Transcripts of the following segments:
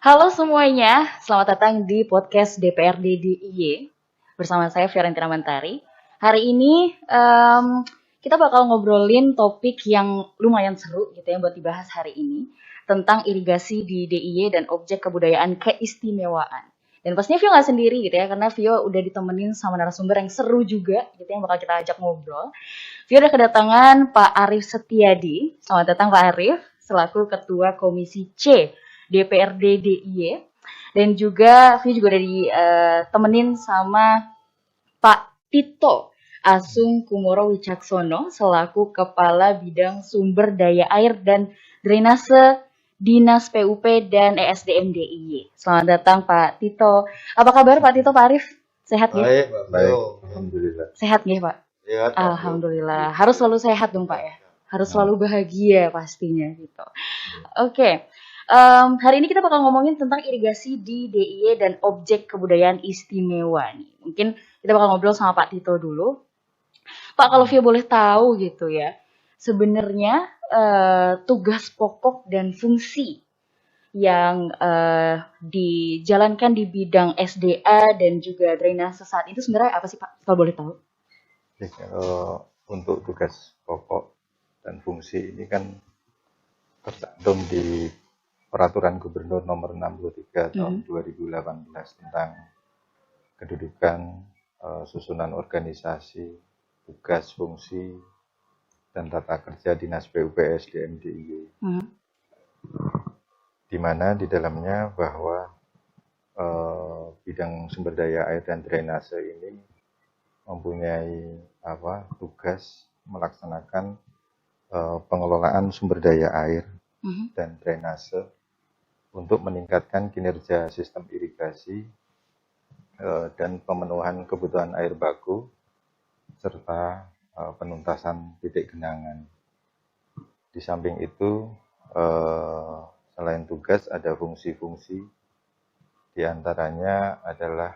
Halo semuanya, selamat datang di podcast DPRD DIY bersama saya Fiorentina Mantari. Hari ini kita bakal ngobrolin topik yang lumayan seru gitu ya buat dibahas hari ini tentang irigasi di DIY dan objek kebudayaan keistimewaan. Dan pastinya Vio nggak sendiri gitu ya, karena Vio udah ditemenin sama narasumber yang seru juga gitu yang bakal kita ajak ngobrol. Vio udah kedatangan Pak Arif Setiadi. Selamat datang Pak Arif, selaku Ketua Komisi C DPRD DIY. Dan juga Vio juga udah ditemenin sama Pak Tito Asung Kumoro Wicaksono selaku Kepala Bidang Sumber Daya Air dan Drainase Dinas PUP dan ESDM DIY. Selamat datang Pak Tito. Apa kabar Pak Tito, Pak Arif? Sehat ya? Baik, alhamdulillah. Sehat ya Pak? Ya, Alhamdulillah. Harus selalu sehat dong Pak ya. Harus selalu bahagia pastinya gitu. Oke. Hari ini kita bakal ngomongin tentang irigasi di DIY dan objek kebudayaan istimewa nih. Mungkin kita bakal ngobrol sama Pak Tito dulu. Pak, kalau Via boleh tahu gitu ya, sebenarnya tugas pokok dan fungsi yang dijalankan di bidang SDA dan juga drainase saat itu sebenarnya apa sih Pak? Kalau boleh tahu? Jadi, untuk tugas pokok dan fungsi ini kan tercantum di Peraturan Gubernur Nomor 63 Tahun 2018 tentang kedudukan, susunan organisasi, tugas, fungsi, dan tata kerja Dinas PUP SDM DIY. Di mana di dalamnya bahwa bidang sumber daya air dan drainase ini mempunyai tugas melaksanakan pengelolaan sumber daya air dan drainase untuk meningkatkan kinerja sistem irigasi dan pemenuhan kebutuhan air baku serta penuntasan titik genangan. Di samping itu selain tugas ada fungsi-fungsi, diantaranya adalah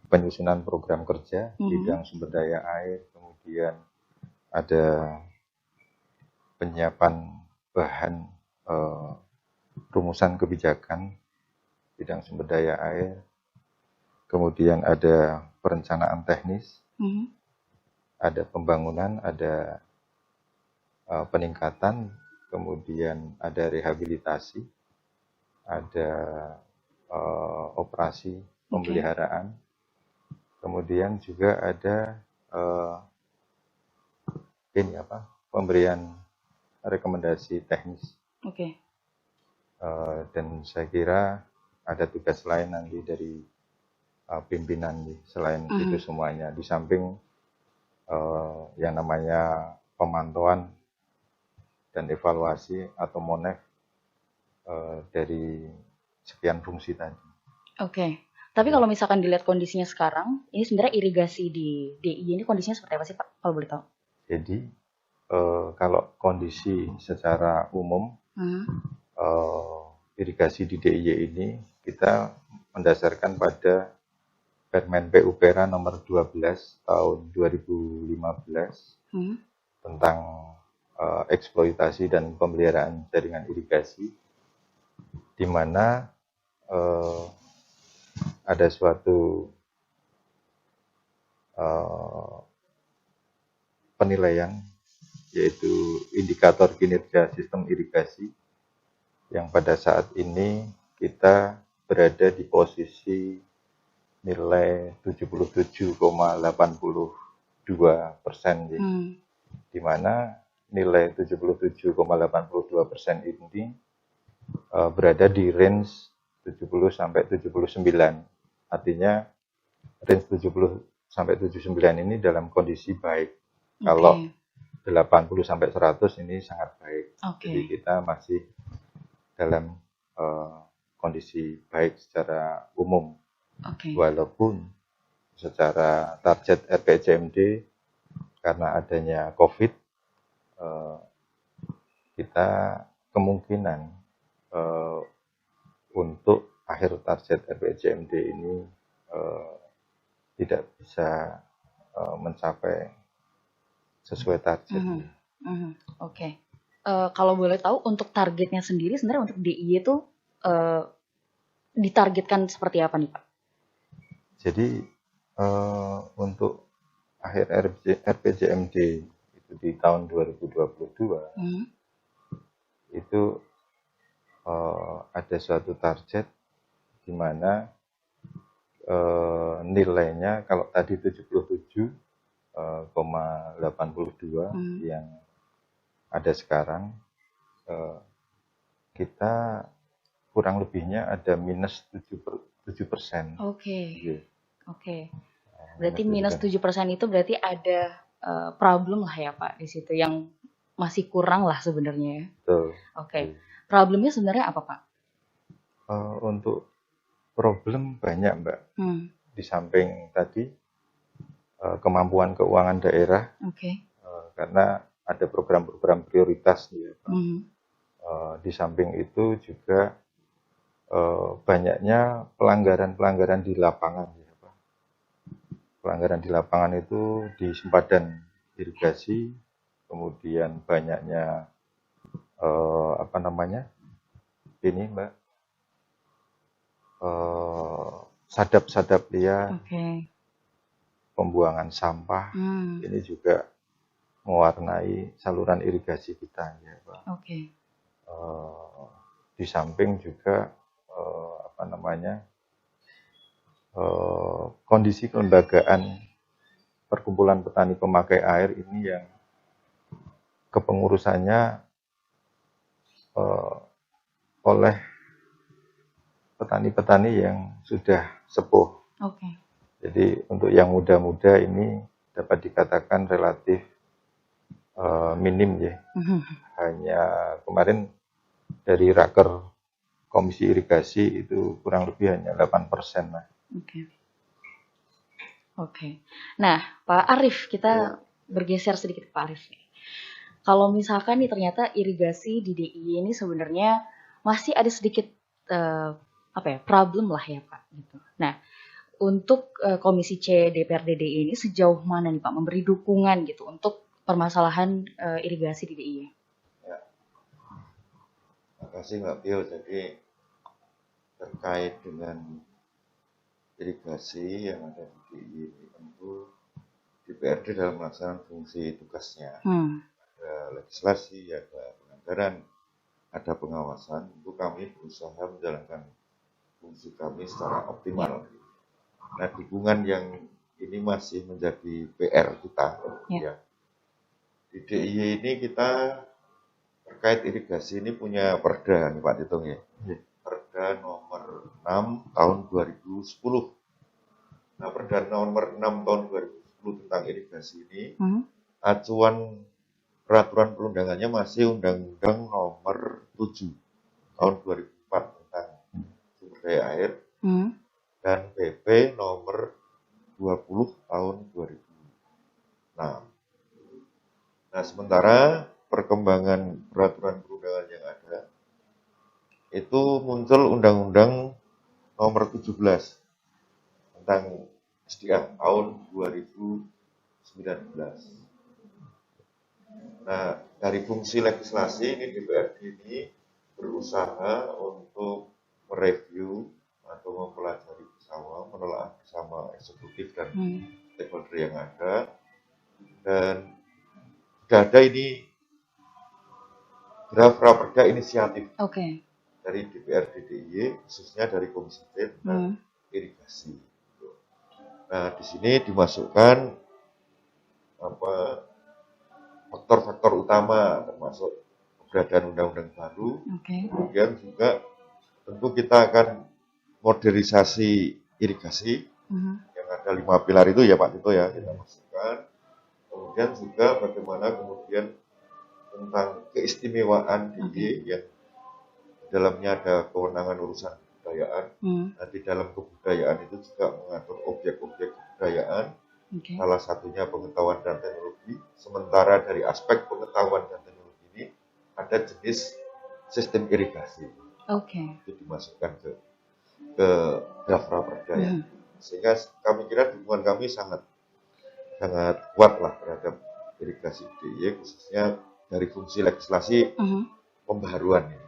penyusunan program kerja bidang sumber daya air, kemudian ada penyiapan bahan rumusan kebijakan bidang sumber daya air, kemudian ada perencanaan teknis, ada pembangunan, ada peningkatan, kemudian ada rehabilitasi, ada operasi pemeliharaan, kemudian juga ada pemberian rekomendasi teknis. Dan saya kira ada tugas lain nanti dari pimpinan selain itu semuanya. Di samping yang namanya pemantauan dan evaluasi atau monef dari sekian fungsi tadi. Tapi kalau misalkan dilihat kondisinya sekarang, ini sebenarnya irigasi di DIY ini kondisinya seperti apa sih Pak? Kalau boleh tahu. Jadi kalau kondisi secara umum irigasi di DIY ini kita mendasarkan pada Permen PUPera nomor 12 tahun 2015 tentang eksploitasi dan pemeliharaan jaringan irigasi, di mana ada suatu penilaian, yaitu indikator kinerja sistem irigasi, yang pada saat ini kita berada di posisi nilai 77,82%, di mana nilai 77,82% ini berada di range 70 sampai 79. Artinya range 70 sampai 79 ini dalam kondisi baik. Kalau 80 sampai 100 ini sangat baik. Jadi kita masih dalam kondisi baik secara umum. Walaupun secara target RPJMD karena adanya COVID, kita kemungkinan untuk akhir target RPJMD ini tidak bisa mencapai sesuai target. kalau boleh tahu untuk targetnya sendiri sebenarnya untuk DIY itu eh, ditargetkan seperti apa nih Pak? Jadi untuk akhir RPJMD itu di tahun 2022 Hmm. itu ada suatu target di mana nilainya kalau tadi 77,82 Hmm. yang ada sekarang, kita kurang lebihnya ada minus 7%. Oke, Iya, oke. Berarti minus minus 7%. 7% itu berarti ada problem lah ya Pak di situ yang masih kurang lah sebenarnya ya. Betul. Oke. Problemnya sebenarnya apa Pak? Untuk problem banyak Mbak. Hmm. Di samping tadi kemampuan keuangan daerah, Oke. karena ada program-program prioritas ya Pak. Hmm. Di samping itu juga banyaknya pelanggaran-pelanggaran di lapangan ya Pak. Pelanggaran di lapangan itu di sempadan irigasi, kemudian banyaknya apa namanya ini Mbak, sadap-sadap liar, Oke. pembuangan sampah, Hmm. ini juga mewarnai saluran irigasi kita ya Pak. Oke. Di samping juga apa namanya kondisi kelembagaan perkumpulan petani pemakai air ini yang kepengurusannya oleh petani-petani yang sudah sepuh. Oke. Jadi untuk yang muda-muda ini dapat dikatakan relatif minim ya. Hanya kemarin dari raker Komisi Irigasi itu kurang lebih hanya 8% lah. Oke. Oke. Nah, Pak Arif, kita bergeser sedikit ke Pak Arif. Kalau misalkan nih ternyata irigasi di DIY ini sebenarnya masih ada sedikit problem lah ya Pak. Gitu. Nah, untuk Komisi C DPRD DIY ini sejauh mana nih Pak memberi dukungan gitu untuk permasalahan irigasi di DIY? Ya. Terima kasih Mbak Pio. Jadi terkait dengan irigasi yang ada di DIY tentu DPRD dalam melaksanakan fungsi tugasnya. Ada legislasi, ada penganggaran, ada pengawasan. Itu kami berusaha menjalankan fungsi kami secara optimal. Nah, dukungan yang ini masih menjadi PR kita. Ya. Di DIY ini kita terkait irigasi ini punya perda nih Pak Titung ya. Perda nomor 6 tahun 2010. Nah, perda nomor 6 tahun 2010 tentang irigasi ini, acuan peraturan perundangannya masih Undang-Undang nomor 7 tahun 2004 tentang sumber daya air, dan PP nomor 20 tahun 2006. Nah, sementara perkembangan peraturan perundangan yang ada, itu muncul Undang-Undang nomor 17 tentang SDA tahun 2019. Nah, dari fungsi legislasi ini DPRD ini berusaha untuk mereview atau mempelajari bersama, menelaah bersama eksekutif dan stakeholder yang ada, dan sudah ada ini draft raperda inisiatif dari DPRD DIY, khususnya dari Komisi C tentang irigasi. Nah, di sini dimasukkan faktor-faktor utama, termasuk keberadaan undang-undang baru. Kemudian juga tentu kita akan modernisasi irigasi yang ada 5 pilar itu ya Pak Tito ya, kita masukkan. Kemudian juga bagaimana kemudian tentang keistimewaan DIY yang dalamnya ada kewenangan urusan kebudayaan. Nah, di dalam kebudayaan itu juga mengatur objek-objek kebudayaan. Salah satunya pengetahuan dan teknologi. Sementara dari aspek pengetahuan dan teknologi ini ada jenis sistem irigasi. Itu dimasukkan ke draft raperda ya. Sehingga kami kira dukungan kami sangat kuat lah terhadap irigasi DIY, khususnya dari fungsi legislasi pembaharuan ya,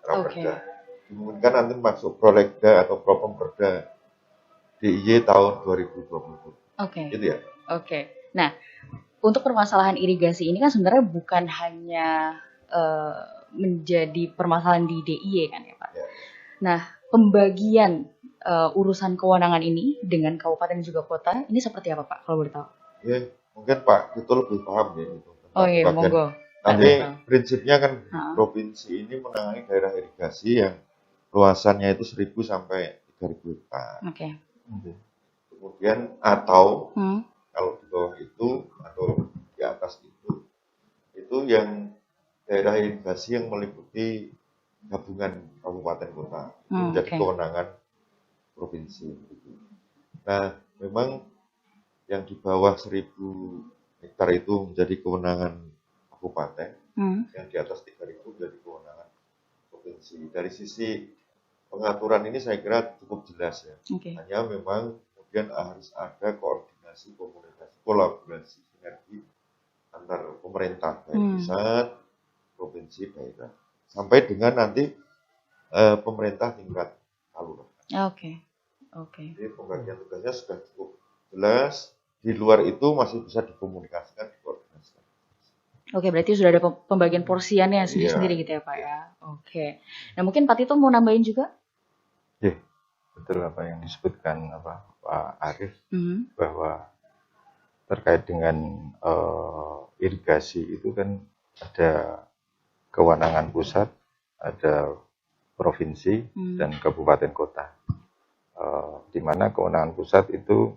Raperda. Dimungkinkan nanti masuk Prolegda atau Propemberda DIY tahun 2020. Gitu ya. Nah, untuk permasalahan irigasi ini kan sebenarnya bukan hanya menjadi permasalahan di DIY kan ya Pak. Ya. Nah, pembagian urusan kewenangan ini dengan kabupaten dan juga kota ini seperti apa Pak kalau boleh tahu? Ya, mungkin Pak itu lebih paham ya itu. Monggo. Nanti prinsipnya kan provinsi ini menangani daerah irigasi yang luasannya itu 1.000 sampai 3.000 hektar. Kemudian atau kalau di bawah itu atau di atas itu yang daerah irigasi yang meliputi gabungan kabupaten kota menjadi kewenangan provinsi. Nah, memang yang di bawah 1.000 hektar itu menjadi kewenangan kabupaten, yang di atas 3.000 menjadi kewenangan provinsi. Dari sisi pengaturan ini saya kira cukup jelas ya. Hanya memang kemudian harus ada koordinasi, komunikasi, kolaborasi, sinergi antar pemerintah baik pusat, provinsi, daerah, sampai dengan nanti pemerintah tingkat kelurahan. Jadi pembagian tugasnya sudah cukup jelas. Di luar itu masih bisa dikomunikasikan, dikoordinasikan. Berarti sudah ada pembagian porsiannya sendiri-sendiri gitu ya Pak ya. Nah mungkin Pak Tito mau nambahin juga? Ya, betul apa yang disebutkan Pak Arief bahwa terkait dengan irigasi itu kan ada kewenangan pusat, ada provinsi dan kabupaten kota. Di mana kewenangan pusat itu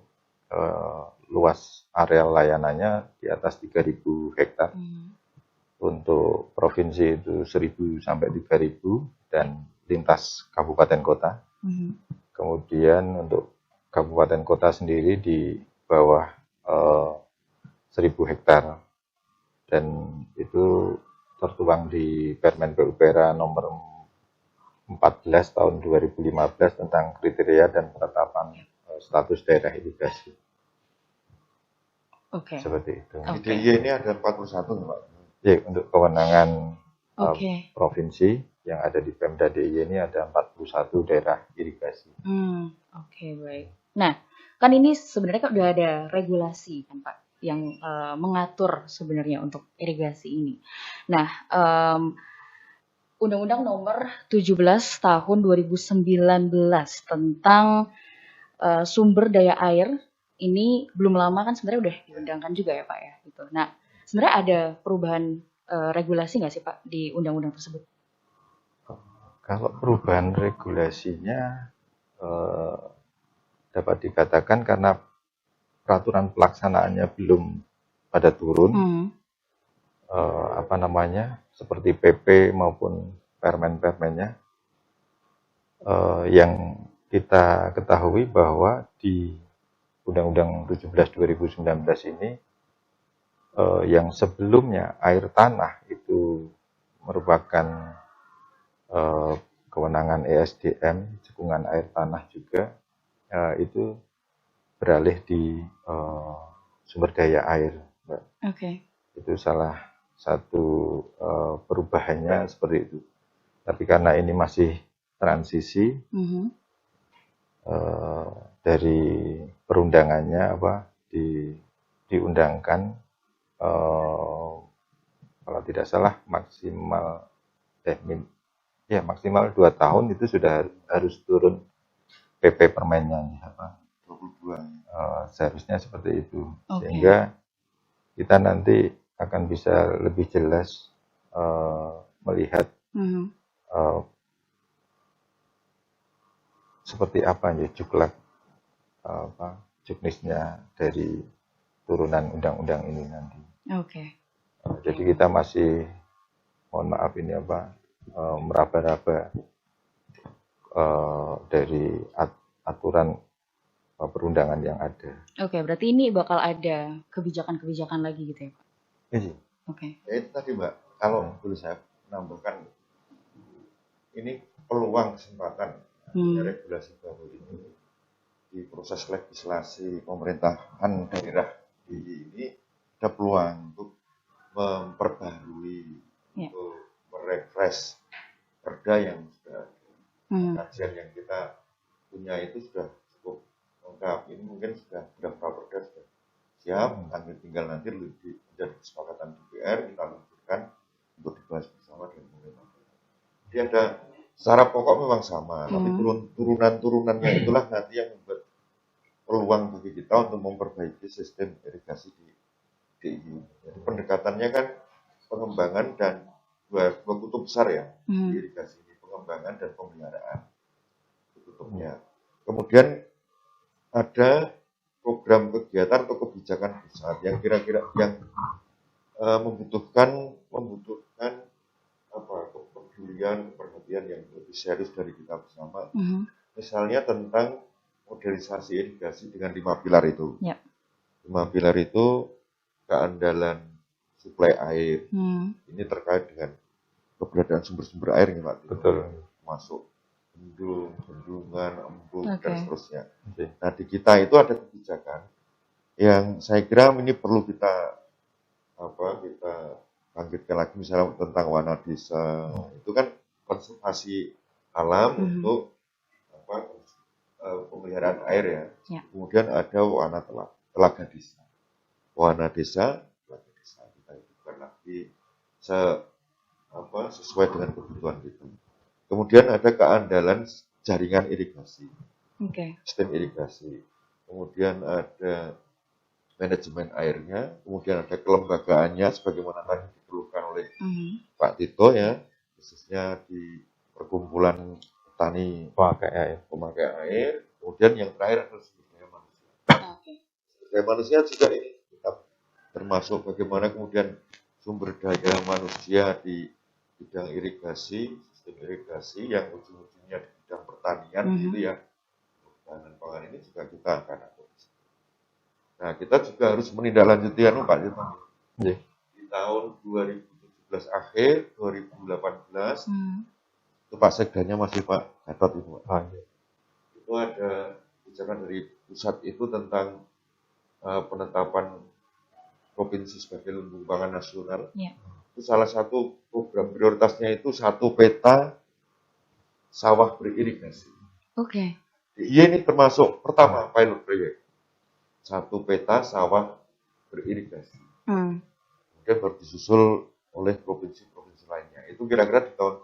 luas areal layanannya di atas 3.000 hektar. Untuk provinsi itu 1.000 sampai 3.000 dan lintas kabupaten kota. Kemudian untuk kabupaten kota sendiri di bawah 1.000 hektar. Dan itu tertuang di Permen PUPera nomor 14 tahun 2015 tentang kriteria dan penetapan status daerah irigasi. Seperti itu. Di DIY ini ada 41 Pak. Ya, untuk kewenangan provinsi yang ada di Pemda DIY ini ada 41 daerah irigasi. Baik. Nah, kan ini sebenarnya kan udah ada regulasi kan Pak yang mengatur sebenarnya untuk irigasi ini. Nah, Undang-Undang Nomor 17 Tahun 2019 tentang sumber daya air ini belum lama kan sebenarnya udah diundangkan juga ya Pak ya. Gitu. Nah, sebenarnya ada perubahan regulasi nggak sih Pak di undang-undang tersebut? Kalau perubahan regulasinya dapat dikatakan karena peraturan pelaksanaannya belum pada turun, seperti PP maupun permen-permennya, yang kita ketahui bahwa di Undang-Undang 17 2019 ini yang sebelumnya air tanah itu merupakan kewenangan ESDM, cekungan air tanah juga, itu beralih di sumber daya air, Mbak. Itu salah satu perubahannya seperti itu. Tapi karena ini masih transisi, dari perundangannya diundangkan, kalau tidak salah maksimal 2 tahun itu sudah harus turun PP permennya 22. Seharusnya seperti itu. Sehingga kita nanti akan bisa lebih jelas melihat seperti apa ya juknisnya dari turunan undang-undang ini nanti. Jadi kita masih, mohon maaf ini meraba-raba dari aturan perundangan yang ada. Berarti ini bakal ada kebijakan-kebijakan lagi gitu ya Pak? Iya. Ya itu tadi Mbak, kalau boleh saya menambahkan, ini peluang kesempatan regulasi baru ini di proses legislasi pemerintahan daerah ini ada peluang untuk memperbarui, Ya. untuk merefresh perda yang sudah kajian yang kita punya itu sudah cukup lengkap. Ini mungkin sudah beberapa perda sudah siap, tinggal nanti menjadi kesepakatan DPR, kita luncurkan untuk dibahas bersama dengan pemerintah. Jadi ada secara pokok memang sama, tapi turunan-turunannya itulah nanti yang membuat peluang bagi kita untuk memperbaiki sistem irigasi di DIY. Jadi pendekatannya kan pengembangan dan dua kutub besar ya di irigasi ini, pengembangan dan pemeliharaan kutubnya. Kemudian ada program kegiatan atau kebijakan pusat yang kira-kira yang membutuhkan apa kepedulian, perhatian yang lebih serius dari kita bersama. Misalnya tentang modernisasi irigasi dengan 5 pilar itu. 5 pilar itu keandalan suplai air. Ini terkait dengan keberadaan sumber-sumber air nih Pak. Betul. Masuk bendungan, embung dan seterusnya. Nah di kita itu ada kebijakan yang saya kira ini perlu kita bangkitkan lagi, misalnya tentang wana desa. Itu kan konservasi alam untuk pemeliharaan air ya. Kemudian ada wana telaga desa. Wana desa, telaga desa kita hidupkan lagi sesuai dengan kebutuhan kita. Kemudian ada keandalan jaringan irigasi, sistem irigasi. Kemudian ada manajemen airnya, kemudian ada kelembagaannya sebagaimana tadi diperlukan oleh Pak Tito ya, khususnya di perkumpulan petani pemakai air. Kemudian yang terakhir adalah sumber daya manusia. Sumber daya manusia juga ini termasuk bagaimana kemudian sumber daya manusia di bidang irigasi, sistem irigasi yang ujung-ujungnya di bidang pertanian gitu ya. Pertahanan pangan ini juga kita akan atur. Nah, kita juga harus menindaklanjuti Pak Tito. Di tahun 2017 akhir, 2018 itu Pak Sekdanya masih Pak Gatot itu Pak. Itu ada kebijakan dari pusat itu tentang penetapan provinsi sebagai lumbung pangan nasional. Itu salah satu program prioritasnya itu 1 peta sawah beririgasi. Ini termasuk pertama pilot project. 1 peta sawah beririgasi. Kemudian baru disusul oleh provinsi-provinsi lainnya. Itu kira-kira di tahun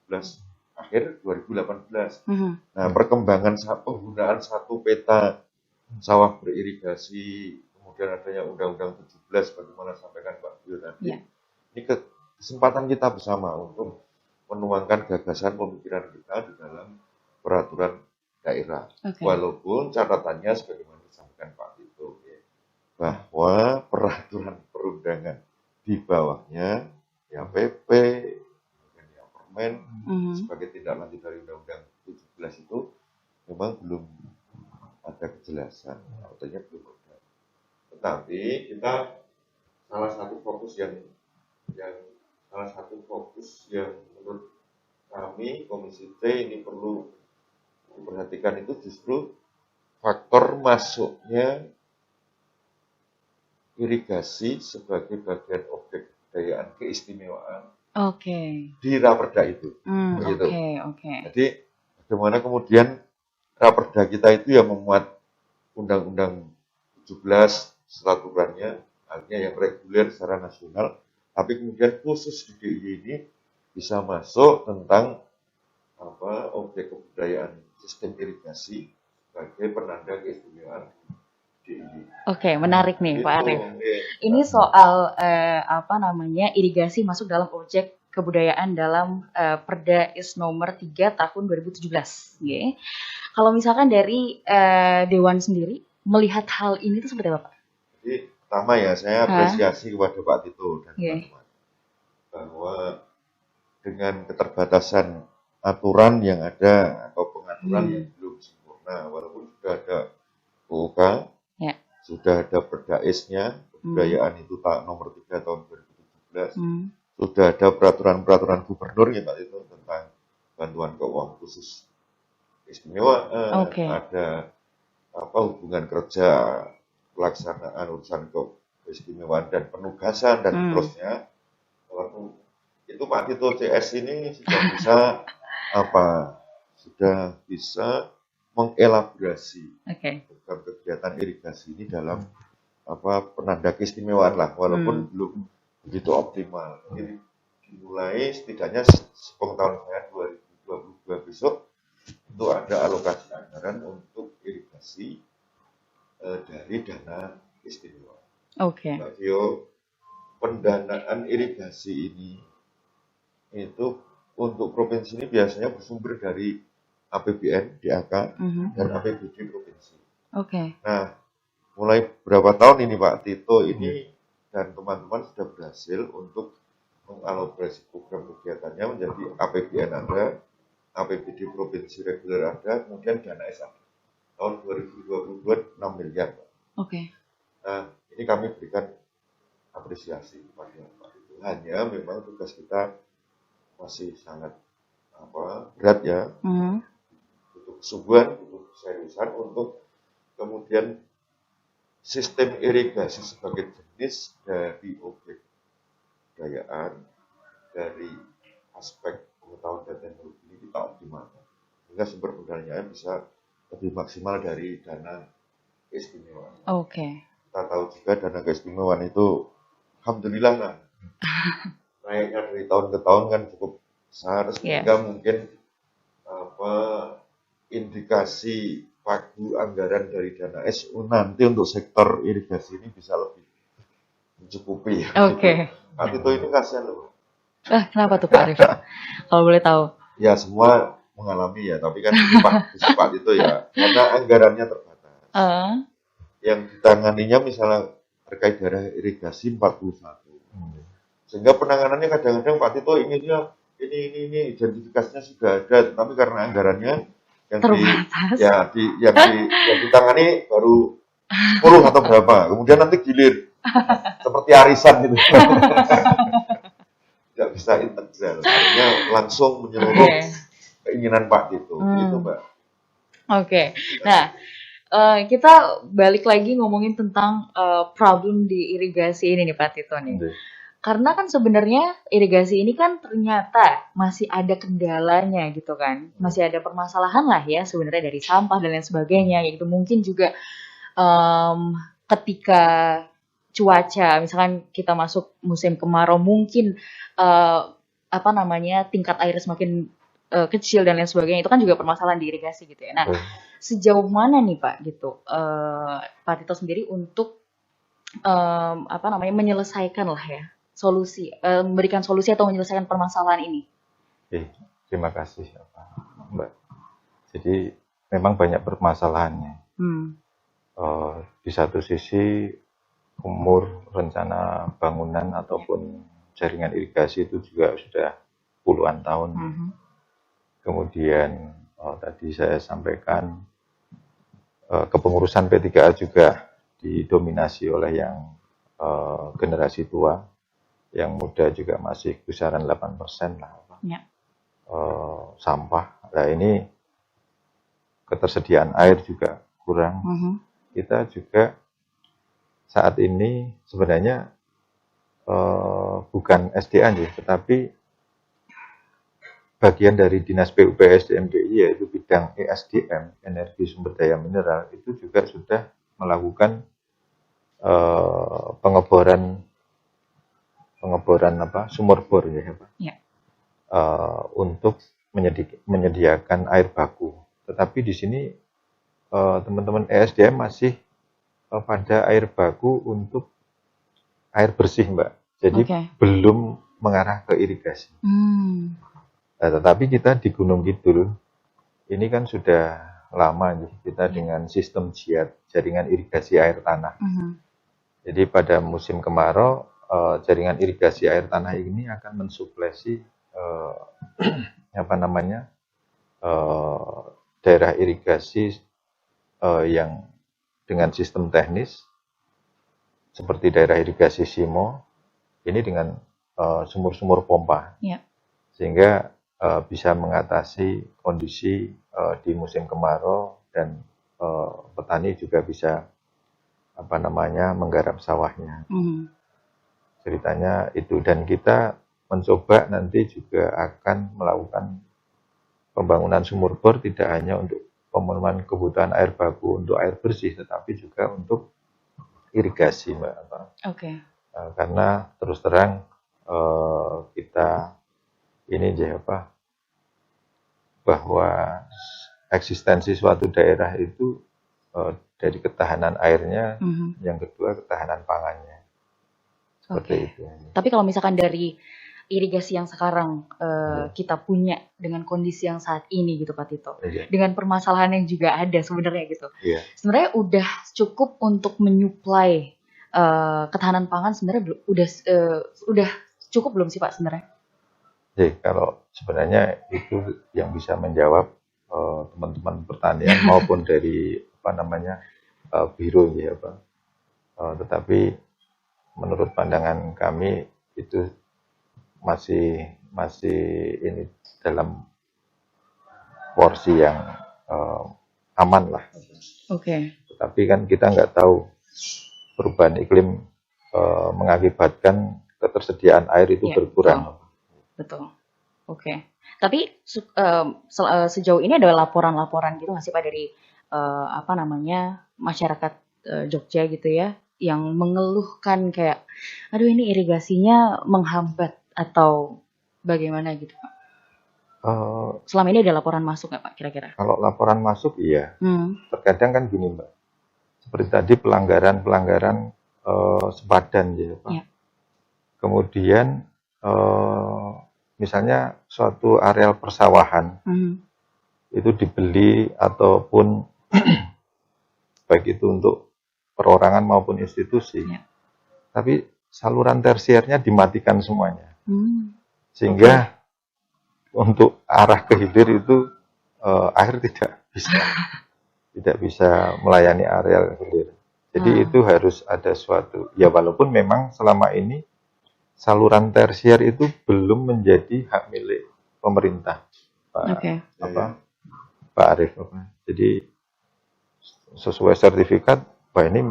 2017 akhir 2018. Nah, perkembangan penggunaan 1 peta sawah beririgasi, kemudian adanya Undang-Undang 17 bagaimana sampaikan Pak Bio tadi. Ini kesempatan kita bersama untuk menuangkan gagasan pemikiran kita di dalam peraturan daerah. Walaupun catatannya sebagaimana disampaikan Pak Tito bahwa peraturan perundangan di bawahnya ya PP, kemudian ya Permen sebagai tindak lanjut dari Undang-Undang 17 itu memang belum ada kejelasan, artinya belum ada. Tetapi kita salah satu fokus yang menurut kami Komisi T ini perlu diperhatikan itu justru faktor masuknya irigasi sebagai bagian objek kebudayaan keistimewaan di Raperda itu. Jadi bagaimana kemudian Raperda kita itu yang memuat Undang-Undang 17 peraturannya, artinya yang reguler secara nasional, tapi kemudian khusus di DIY ini bisa masuk tentang objek kebudayaan sistem irigasi sebagai penanda keistimewaan DIY. Menarik nih Pak Arief. Ini soal irigasi masuk dalam objek kebudayaan dalam Perda Is nomor 3 tahun 2017. Kalau misalkan dari Dewan sendiri melihat hal ini itu seperti apa Pak? Jadi pertama ya saya apresiasi kepada Pak Tito dan teman-teman bahwa dengan keterbatasan aturan yang ada atau pengaturan yang belum sempurna, walaupun sudah ada UUK, sudah ada Perda Is-nya, kebudayaan itu nomor 3 tahun 2017, sudah ada peraturan-peraturan gubernur ya Pak Tito tentang bantuan keuangan khusus istimewa, ada hubungan kerja pelaksanaan urusan keistimewaan dan penugasan dan seterusnya. Waktu itu Pak Tito CS ini sudah bisa mengelaborasi program kegiatan irigasi ini dalam penanda keistimewaan lah, walaupun belum begitu optimal. Ini dimulai setidaknya sepengetahuan saya 2022 besok itu ada alokasi anggaran untuk irigasi dari dana istimewa. Mbak Vio, pendanaan irigasi ini itu untuk provinsi ini biasanya bersumber dari APBN, DAK, dan APBD provinsi. Nah, mulai berapa tahun ini Pak Tito ini dan teman-teman sudah berhasil untuk mengalaborasi program kegiatannya menjadi APBN ada, APBD provinsi reguler ada, kemudian dana SA. Tahun 2022 6 miliar. Nah, ini kami berikan apresiasi kepada Pak Tito. Hanya memang tugas kita masih sangat berat ya, butuh kesungguhan, butuh keseriusan untuk kemudian sistem irigasi sebagai jenis dari objek dayaan dari aspek pengetahuan dan teknologi ini kita optimalkan sehingga sumber pendanaannya bisa lebih maksimal dari dana keistimewaan. Kita tahu juga dana keistimewaan itu alhamdulillah naiknya dari tahun ke tahun kan cukup besar sehingga mungkin indikasi pagu anggaran dari dana SU nanti untuk sektor irigasi ini bisa lebih mencukupi. Pak Tito ini kasihan loh. Kenapa tuh Pak Arif? Kalau boleh tahu. Ya semua mengalami ya, tapi kan Pak Tito ya karena anggarannya terbatas. Yang ditanganinya misalnya terkait daerah irigasi 41. Sehingga penanganannya kadang-kadang Pak Tito inginnya ini identifikasinya sudah ada, tapi karena anggarannya yang ditangani baru 10 atau berapa, kemudian nanti gilir seperti arisan gitu. Tidak bisa integral, artinya langsung menyeluruh keinginan Pak Tito, gitu Mbak. Nah kita balik lagi ngomongin tentang problem di irigasi ini nih Pak Tito nih. Karena kan sebenarnya irigasi ini kan ternyata masih ada kendalanya gitu kan, masih ada permasalahan lah ya sebenarnya dari sampah dan lain sebagainya. Yaitu mungkin juga ketika cuaca, misalkan kita masuk musim kemarau, mungkin tingkat air semakin kecil dan lain sebagainya. Itu kan juga permasalahan di irigasi gitu ya. Nah, sejauh mana nih Pak gitu Pak Tito sendiri untuk menyelesaikan lah ya solusi, memberikan solusi atau menyelesaikan permasalahan ini? Terima kasih Mbak. Jadi memang banyak permasalahannya. Di satu sisi umur rencana bangunan ataupun jaringan irigasi itu juga sudah puluhan tahun. Kemudian tadi saya sampaikan kepengurusan P3A juga didominasi oleh yang generasi tua, yang muda juga masih kisaran 8% lah. Sampah. Nah ini ketersediaan air juga kurang. Kita juga saat ini sebenarnya bukan SDA ya, tetapi bagian dari Dinas PUPS DMDI yaitu bidang ESDM, energi sumber daya mineral, itu juga sudah melakukan pengeboran sumur bor ya Pak. Untuk menyediakan air baku. Tetapi di sini teman-teman ESDM masih pada air baku untuk air bersih Mbak. Jadi belum mengarah ke irigasi. Nah, tetapi kita di Gunung Kidul ini kan sudah lama nih kita dengan sistem JIAT, jaringan irigasi air tanah. Jadi pada musim kemarau jaringan irigasi air tanah ini akan mensuplesi daerah irigasi yang dengan sistem teknis seperti daerah irigasi Simo ini dengan sumur-sumur pompa, sehingga bisa mengatasi kondisi di musim kemarau dan petani juga bisa menggarap sawahnya. Mhm. Ceritanya itu, dan kita mencoba nanti juga akan melakukan pembangunan sumur bor tidak hanya untuk pemenuhan kebutuhan air baku untuk air bersih, tetapi juga untuk irigasi, Mbak. Oke. Karena terus terang kita ini bahwa eksistensi suatu daerah itu dari ketahanan airnya, yang kedua ketahanan pangannya. Seperti itu. Tapi kalau misalkan dari irigasi yang sekarang kita punya dengan kondisi yang saat ini gitu Pak Tito, dengan permasalahan yang juga ada sebenarnya gitu, sebenarnya udah cukup untuk menyuplai ketahanan pangan sebenarnya udah cukup belum sih Pak sebenarnya? Kalau sebenarnya itu yang bisa menjawab teman-teman pertanian maupun dari biro tetapi menurut pandangan kami itu masih ini dalam porsi yang aman lah. Tetapi kan kita nggak tahu perubahan iklim mengakibatkan ketersediaan air itu berkurang. Betul. Tapi sejauh ini ada laporan-laporan gitu nggak sih Pak dari masyarakat Jogja gitu ya, yang mengeluhkan kayak, aduh ini irigasinya menghambat atau bagaimana gitu Pak? Selama ini ada laporan masuk nggak Pak kira-kira? Kalau laporan masuk iya. Terkadang kan gini Mbak, seperti tadi pelanggaran sepadan ya Pak. Kemudian misalnya suatu areal persawahan itu dibeli ataupun baik itu untuk perorangan maupun institusi, tapi saluran tersiernya dimatikan semuanya, sehingga untuk arah ke hilir itu air tidak bisa melayani areal hilir. Jadi itu harus ada suatu, ya walaupun memang selama ini saluran tersier itu belum menjadi hak milik pemerintah, Pak Arief. Jadi sesuai sertifikat, ini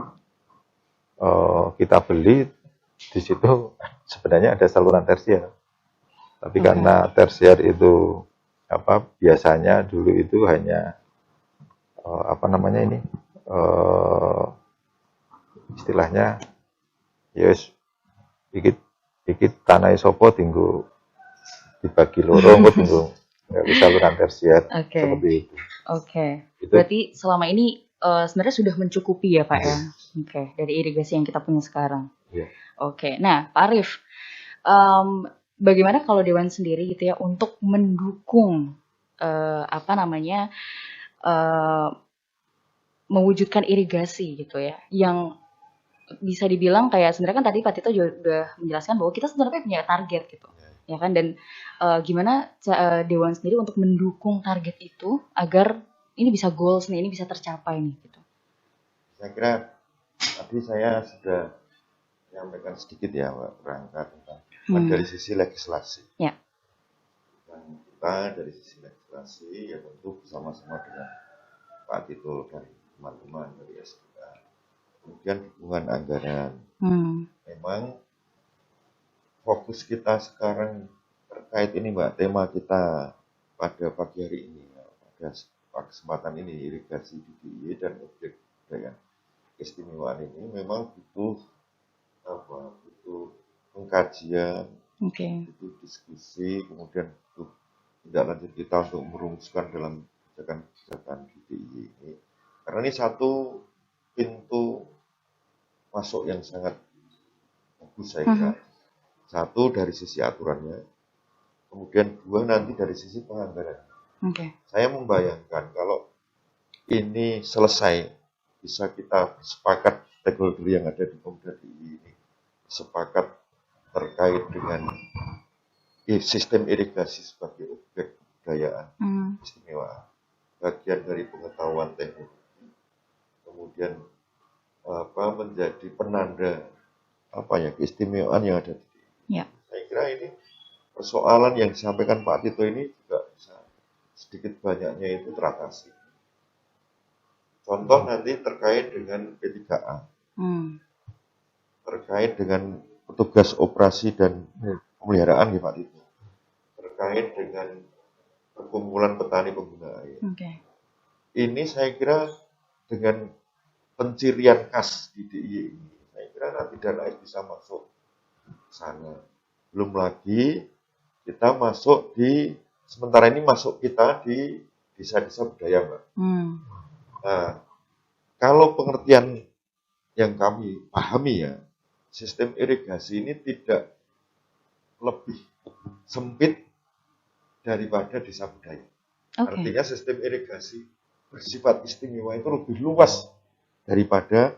kita beli, di situ sebenarnya ada saluran tersier. Tapi karena tersier itu biasanya dulu itu hanya istilahnya yes dikit tanah sopo tinggu dibagi lorong tinggu nggak bisa saluran tersier seperti itu. Berarti selama ini sebenarnya sudah mencukupi ya Pak ya. Dari irigasi yang kita punya sekarang. Nah Pak Arief, bagaimana kalau Dewan sendiri gitu ya untuk mendukung mewujudkan irigasi gitu ya, yang bisa dibilang kayak sebenarnya kan tadi Pak Tito juga udah menjelaskan bahwa kita sebenarnya punya target gitu, ya kan, dan gimana Dewan sendiri untuk mendukung target itu agar ini bisa goals nih, ini bisa tercapai nih gitu. Saya kira tadi saya sudah menyampaikan sedikit ya Mbak, berangkat dari sisi legislasi. Dan kita dari sisi legislasi ya tentu bersama-sama dengan Pak Tito dan teman-teman dari SDA. Kemudian dukungan anggaran. Memang fokus kita sekarang terkait ini Mbak, tema kita pada pagi hari ini, pada kesempatan ini, irigasi di DIY dan objek budaya keistimewaan ini memang butuh pengkajian, butuh diskusi, kemudian butuh tindak lanjut kita untuk merumuskan dalam kebijakan di DIY ini. Karena ini satu pintu masuk yang sangat bagus saya kira. Satu dari sisi aturannya, kemudian dua nanti dari sisi penganggaran. Saya membayangkan kalau ini selesai, bisa kita sepakat stakeholder yang ada di Pemuda DIY ini sepakat terkait dengan sistem irigasi sebagai objek kebudayaan istimewa, bagian dari pengetahuan teknologi, kemudian menjadi penanda keistimewaan yang ada di sini. Saya kira ini persoalan yang disampaikan Pak Tito ini juga bisa sedikit banyaknya itu teratasi. Contoh nanti terkait dengan P3A. terkait dengan petugas operasi dan pemeliharaan ya Pak Tito, terkait dengan perkumpulan petani pengguna air. Ini saya kira dengan pencirian khas di DIY ini, saya kira nanti dana bisa masuk ke sana. Belum lagi kita masuk sementara ini masuk kita di desa-desa budaya, Mbak. Nah, kalau pengertian yang kami pahami ya, sistem irigasi ini tidak lebih sempit daripada desa budaya. Artinya sistem irigasi bersifat istimewa itu lebih luas daripada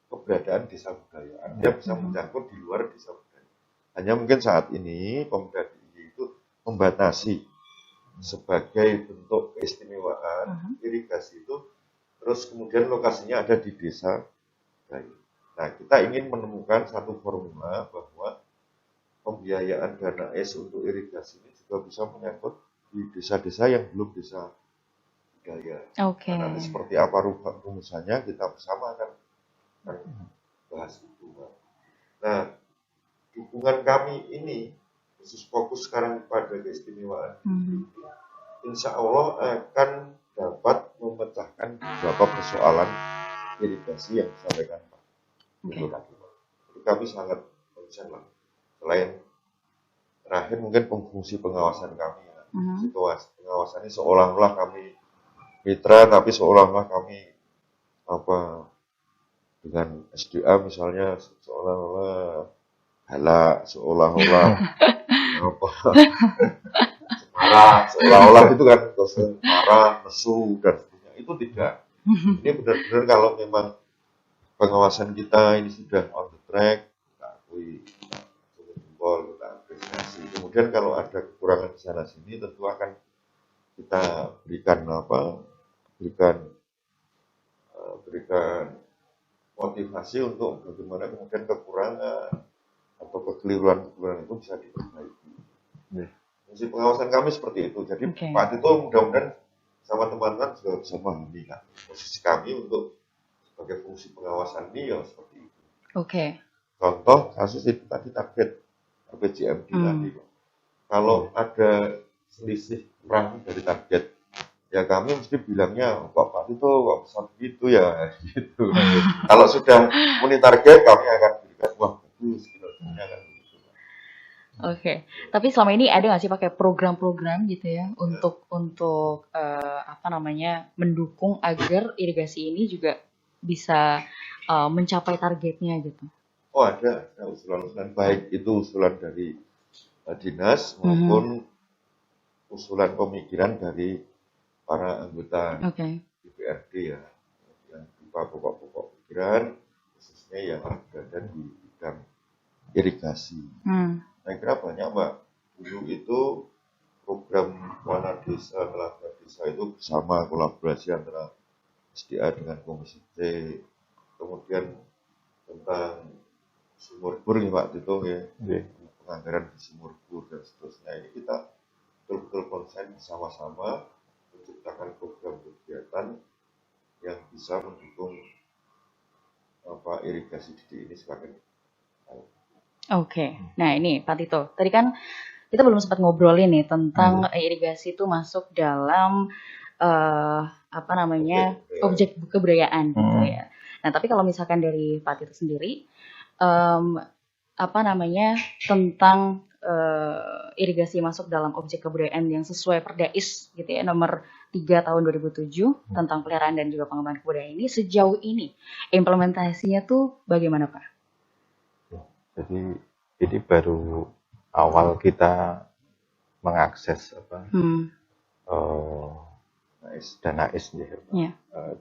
keberadaan desa budaya. Artinya bisa mencakup di luar desa budaya. Hanya mungkin saat ini Pemda DIY itu membatasi sebagai bentuk keistimewaan irigasi itu, terus kemudian lokasinya ada di desa budaya. Nah, kita ingin menemukan satu formula bahwa pembiayaan dana S untuk irigasi ini juga bisa menyangkut di desa-desa yang belum desa budaya. Nah, nanti seperti apa rumusannya kita bersama akan bahas itu. Nah, dukungan kami ini khusus fokus sekarang pada keistimewaan. Insya Allah akan dapat memecahkan beberapa persoalan irigasi yang disampaikan Pak. Jadi kami sangat concern lah. Selain terakhir mungkin fungsi pengawasan kami ya. Pengawasan ini seolah-olah kami mitra, tapi seolah-olah kami dengan SDA misalnya seolah-olah halak, seolah-olah seolah-olah itu kan marah, nesu dan sebagainya. Itu tidak. Ini benar-benar kalau memang pengawasan kita ini sudah on the track, kita akui, kita apresiasi. Kemudian kalau ada kekurangan di sana sini tentu akan kita berikan motivasi untuk bagaimana kemudian kekurangan atau kekeliruan itu bisa diperbaiki. Fungsi pengawasan kami seperti itu. Jadi Pak Tito mudah-mudahan sama teman-teman juga bisa memahami kan posisi kami untuk sebagai fungsi pengawasan ini ya seperti itu. Contoh kasus itu tadi target RPJMD tadi. Kalau ada selisih kurang dari target, ya kami mesti bilangnya Pak Tito kok bisa begitu ya gitu. Kalau sudah memenuhi target kami akan berikan uang bagus kinerjanya kan begitu. Tapi selama ini ada nggak sih pakai program-program gitu ya untuk mendukung agar irigasi ini juga bisa mencapai targetnya gitu? Oh ada usulan-usulan, baik itu usulan dari dinas maupun usulan pemikiran dari para anggota DPRD ya, yang berupa pokok-pokok pikiran khususnya yang berada di bidang irigasi. Saya kira banyak Mbak. Dulu itu program Wana Desa, Telaga Desa itu bersama kolaborasi antara SDA dengan Komisi C. Kemudian tentang sumur bor ya Pak Tito ya, penganggaran di sumur bor dan seterusnya. Ini kita betul-betul konsen bersama-sama menciptakan program kegiatan yang bisa mendukung irigasi di ini semakin baik. Nah ini Pak Tito, tadi kan kita belum sempat ngobrolin nih tentang irigasi itu masuk dalam objek kebudayaan gitu ya. Nah tapi kalau misalkan dari Pak Tito sendiri, tentang irigasi masuk dalam objek kebudayaan yang sesuai Perdais gitu ya nomor 3 tahun 2007 tentang peliharaan dan juga pengembangan kebudayaan ini, sejauh ini implementasinya tuh bagaimana Pak? Jadi ini baru awal kita mengakses dana IS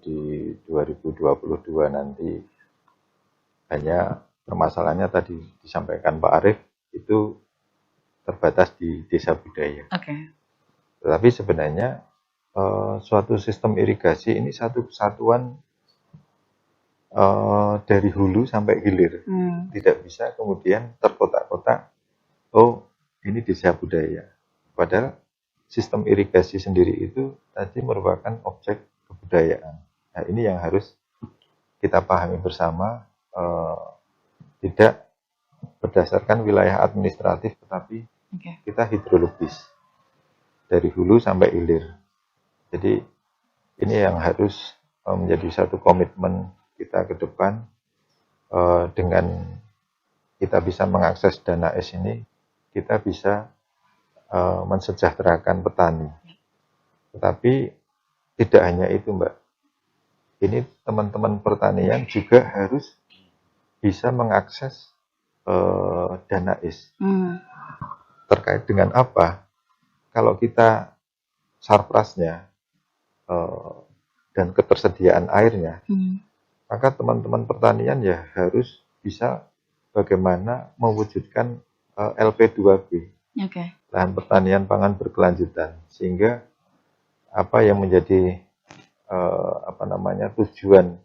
di 2022 nanti. Hanya permasalahannya tadi disampaikan Pak Arief itu terbatas di desa budaya. Tetapi sebenarnya suatu sistem irigasi ini satu kesatuan dari hulu sampai hilir. Tidak bisa kemudian terkotak-kotak, oh ini desa budaya. Padahal sistem irigasi sendiri itu tadi merupakan objek kebudayaan. Nah ini yang harus kita pahami bersama tidak berdasarkan wilayah administratif, tetapi kita hidrologis dari hulu sampai hilir. Jadi ini yang harus menjadi satu komitmen kita ke depan. Dengan kita bisa mengakses dana S ini, kita bisa mensejahterakan petani. Tetapi tidak hanya itu, Mbak. Ini teman-teman pertanian juga harus bisa mengakses dana S. Terkait dengan apa? Kalau kita sarprasnya dan ketersediaan airnya, maka teman-teman pertanian ya harus bisa bagaimana mewujudkan LP2B, lahan pertanian pangan berkelanjutan, sehingga apa yang menjadi tujuan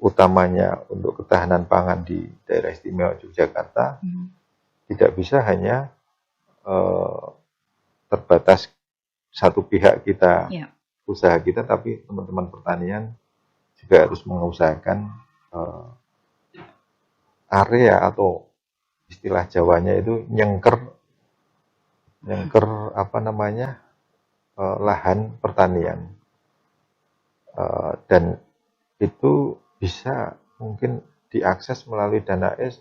utamanya untuk ketahanan pangan di daerah istimewa Yogyakarta tidak bisa hanya terbatas satu pihak kita, usaha kita, tapi teman-teman pertanian juga harus mengusahakan area atau istilah Jawanya itu nyengker lahan pertanian, dan itu bisa mungkin diakses melalui dana S.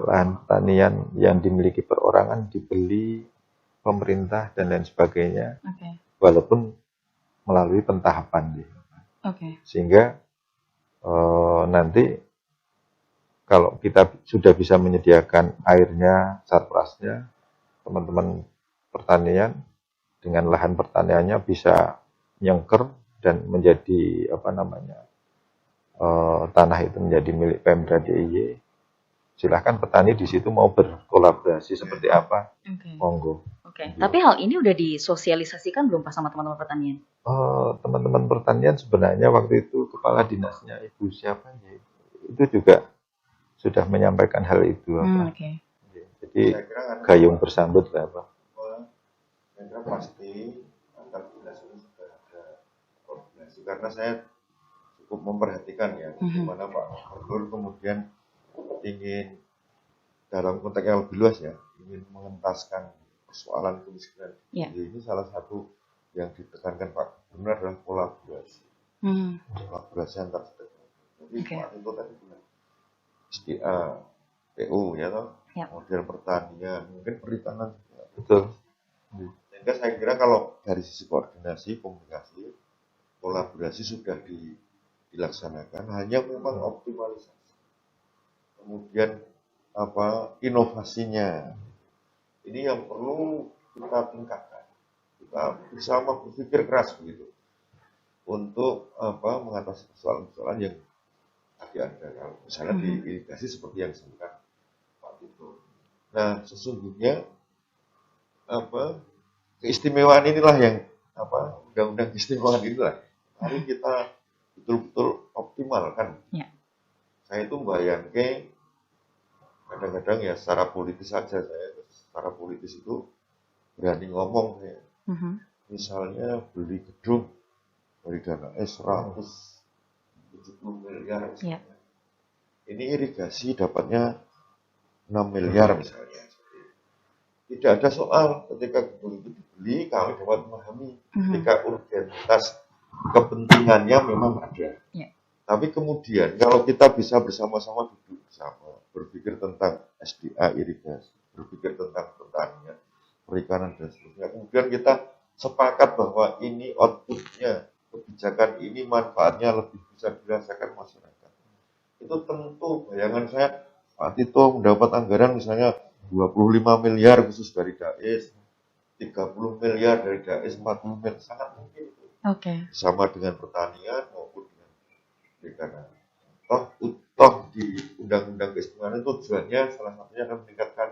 Lahan pertanian yang dimiliki perorangan dibeli pemerintah dan lain sebagainya, walaupun melalui pentahapan gitu. Sehingga nanti kalau kita sudah bisa menyediakan airnya, sarprasnya, teman-teman pertanian dengan lahan pertaniannya bisa nyengker dan menjadi tanah itu menjadi milik Pemda DIY. Silahkan petani di situ mau berkolaborasi seperti apa, monggo. Tapi hal ini udah disosialisasikan belum Pak sama teman-teman pertanian? Teman-teman pertanian sebenarnya waktu itu kepala dinasnya Ibu siapa ya, itu juga sudah menyampaikan hal itu. Jadi gayung bersambut lah Pak. Saya kira pasti antar dinas ini sudah ada koordinasi, karena saya cukup memperhatikan ya bagaimana Pak Gubernur kemudian ingin dalam konteks yang lebih luas ya, ingin mengentaskan persoalan kemiskinan. Ini salah satu yang ditekankan Pak Gubernur adalah kolaborasi. Kolaborasi antar stakeholder. Jadi Pak Tito tadi bilang SDA, PU ya toh, kemudian pertanian, mungkin perikanan juga. Betul. Sehingga saya kira kalau dari sisi koordinasi, komunikasi, kolaborasi sudah dilaksanakan, hanya memang optimalisasi. Kemudian inovasinya ini yang perlu kita tingkatkan. Kita bersama berpikir keras begitu untuk mengatasi persoalan-persoalan yang tadi ada, misalnya di irigasi seperti yang disebutkan Pak Tito. Nah, sesungguhnya keistimewaan inilah yang undang-undang keistimewaan inilah mari kita betul-betul optimalkan. Saya itu bayangke kadang-kadang ya secara politis saja, secara politis itu berani ngomong ya. Misalnya beli gedung dari dana S 170 miliar misalnya. Ini irigasi dapatnya 6 miliar misalnya. Tidak ada soal ketika gedung itu dibeli, kami dapat memahami ketika urgenitas kepentingannya memang ada. Tapi kemudian kalau kita bisa bersama-sama duduk bersama, berpikir tentang SDA irigasi, berpikir tentang pertanian, perikanan dan seterusnya, kemudian kita sepakat bahwa ini outputnya, kebijakan ini manfaatnya lebih bisa dirasakan masyarakat. Itu tentu bayangan saya Pak Tito mendapat anggaran misalnya 25 miliar khusus dari DAES, 30 miliar dari DAES, 40 miliar, sangat mungkin itu. Sama dengan pertanian maupun dengan perikanan. Toh di undang-undang keistimewaan itu tujuannya salah satunya akan meningkatkan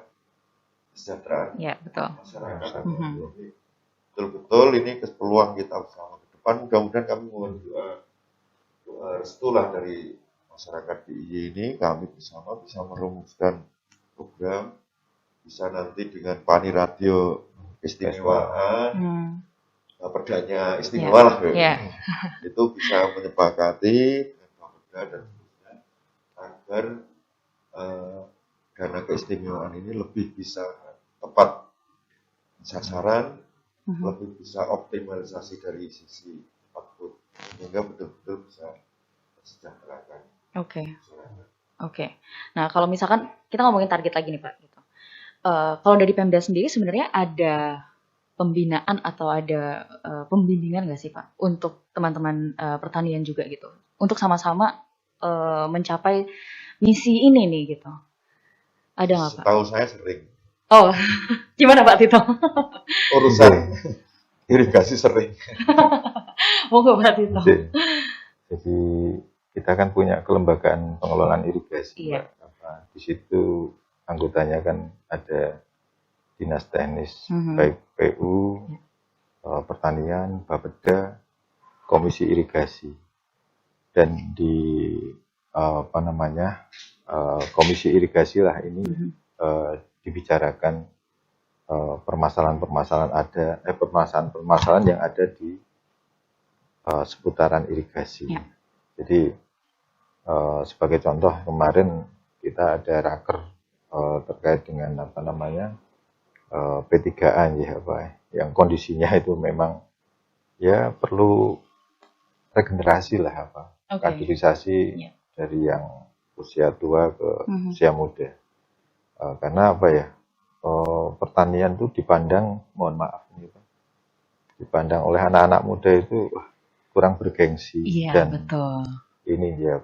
kesejahteraan masyarakat. Betul-betul ini peluang kita bersama ke depan. Mudah-mudahan kami mohon doa restulah dari masyarakat DIY ini, kami bersama bisa merumuskan program, bisa nanti dengan Pani Radio keistimewaan, perdanya istimewa lah, itu bisa menyepakati dengan Bapeda dan seterusnya. agar dana keistimewaan ini lebih bisa tepat sasaran, lebih bisa optimalisasi dari sisi output, sehingga betul-betul bisa sejahterakan. Oke. Nah, kalau misalkan kita ngomongin target lagi nih Pak, gitu. Kalau dari Pemda sendiri sebenarnya ada pembinaan atau ada pembimbingan nggak sih Pak untuk teman-teman pertanian juga gitu, untuk sama-sama mencapai misi ini nih gitu. Ada nggak Pak? Setahu saya sering. Oh, gimana Pak Tito? Urusan irigasi sering. Monggo Pak Tito. Jadi kita kan punya kelembagaan pengelolaan irigasi. Iya. Di situ anggotanya kan ada dinas teknis, baik PU, pertanian, Bapeda, komisi irigasi, dan di komisi irigasi lah ini dibicarakan permasalahan-permasalahan yang ada di seputaran irigasi. Ya. Jadi sebagai contoh kemarin kita ada raker terkait dengan P3A ya Pak, yang kondisinya itu memang ya perlu regenerasi lah kaderisasi dari yang usia tua ke usia muda. Karena pertanian itu dipandang, mohon maaf dipandang oleh anak-anak muda itu kurang bergengsi, dan betul. Ini ya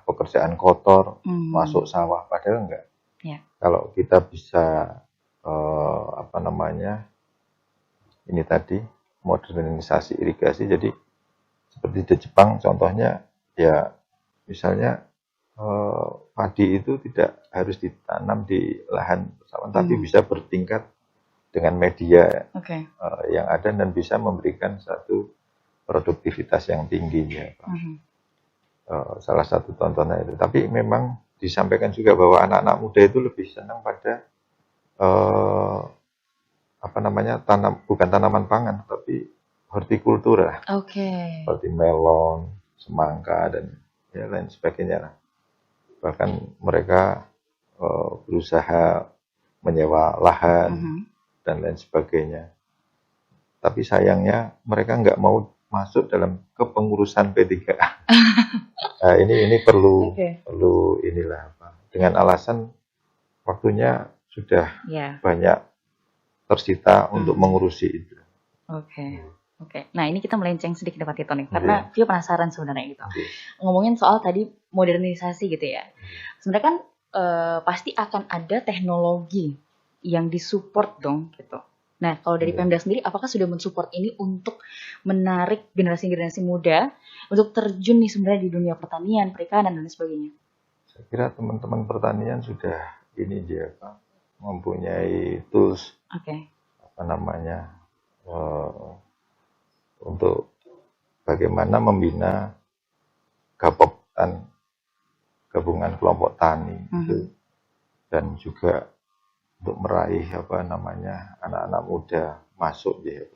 pekerjaan kotor, masuk sawah, padahal enggak. Kalau kita bisa ini tadi modernisasi irigasi, jadi seperti di Jepang contohnya, ya misalnya padi itu tidak harus ditanam di lahan persawahan, tapi bisa bertingkat dengan media yang ada dan bisa memberikan satu produktivitas yang tinggi ya Pak. Salah satu contohnya itu. Tapi memang disampaikan juga bahwa anak-anak muda itu lebih senang pada bukan tanaman pangan, tapi hortikultura. Seperti melon, semangka, dan ya lain sebagainya lah. Bahkan mereka berusaha menyewa lahan dan lain sebagainya. Tapi sayangnya mereka nggak mau masuk dalam kepengurusan P3A. Nah, ini perlu inilah dengan alasan waktunya sudah banyak tersita untuk mengurusi itu. Nah, ini kita melenceng sedikit Pak Tito nih, karena Vio penasaran sebenarnya gitu. Ngomongin soal tadi modernisasi gitu ya. Sebenarnya kan pasti akan ada teknologi yang disupport dong gitu. Nah, kalau dari Pemda sendiri, apakah sudah mensupport ini untuk menarik generasi-generasi muda untuk terjun nih sebenarnya di dunia pertanian, perikanan, dan sebagainya? Saya kira teman-teman pertanian sudah mempunyai tools untuk bagaimana membina gabungan kelompok tani gitu, dan juga untuk meraih anak-anak muda masuk ya.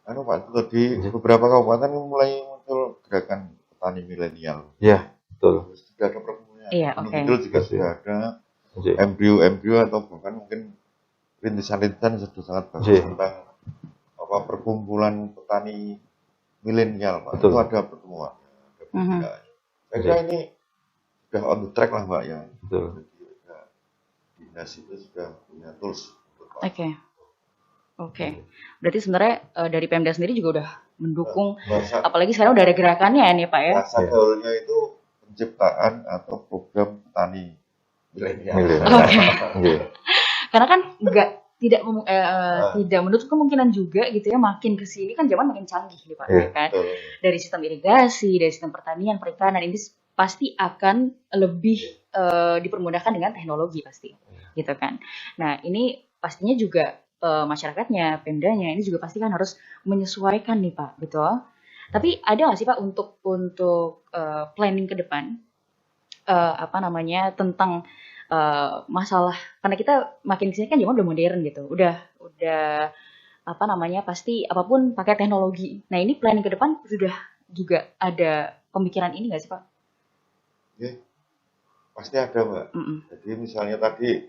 Pak, di beberapa kabupaten mulai muncul gerakan petani milenial. Ya, betul. Sudah ada pertemuan. Betul juga sudah ada embrio atau bahkan mungkin rintisan-rintisan sudah sangat bagus tentang perkumpulan petani milenial, Pak. Betul. Itu ada pertemuan. Saya kira ini sudah on the track lah, Mbak ya. Betul. Dinas itu sudah punya tools. Berarti sebenarnya dari Pemda sendiri juga udah mendukung, apalagi sekarang udah ada gerakannya ya nih Pak ya. Bahasa gaulnya itu penciptaan atau program petani milenial. Karena kan tidak menutup kemungkinan juga gitu ya, makin kesini kan zaman makin canggih nih Pak, kan? Dari sistem irigasi, dari sistem pertanian, perikanan, ini pasti akan lebih dipermudahkan dengan teknologi pasti, gitu kan. Nah ini pastinya juga masyarakatnya, Pemdanya ini juga pasti kan harus menyesuaikan nih Pak, gitu. Tapi ada nggak sih Pak untuk planning ke depan, tentang masalah, karena kita makin kesini kan zaman udah modern gitu, udah pasti apapun pakai teknologi. Nah ini planning ke depan sudah juga ada pemikiran ini nggak sih Pak? pasti ada Mbak. Jadi misalnya tadi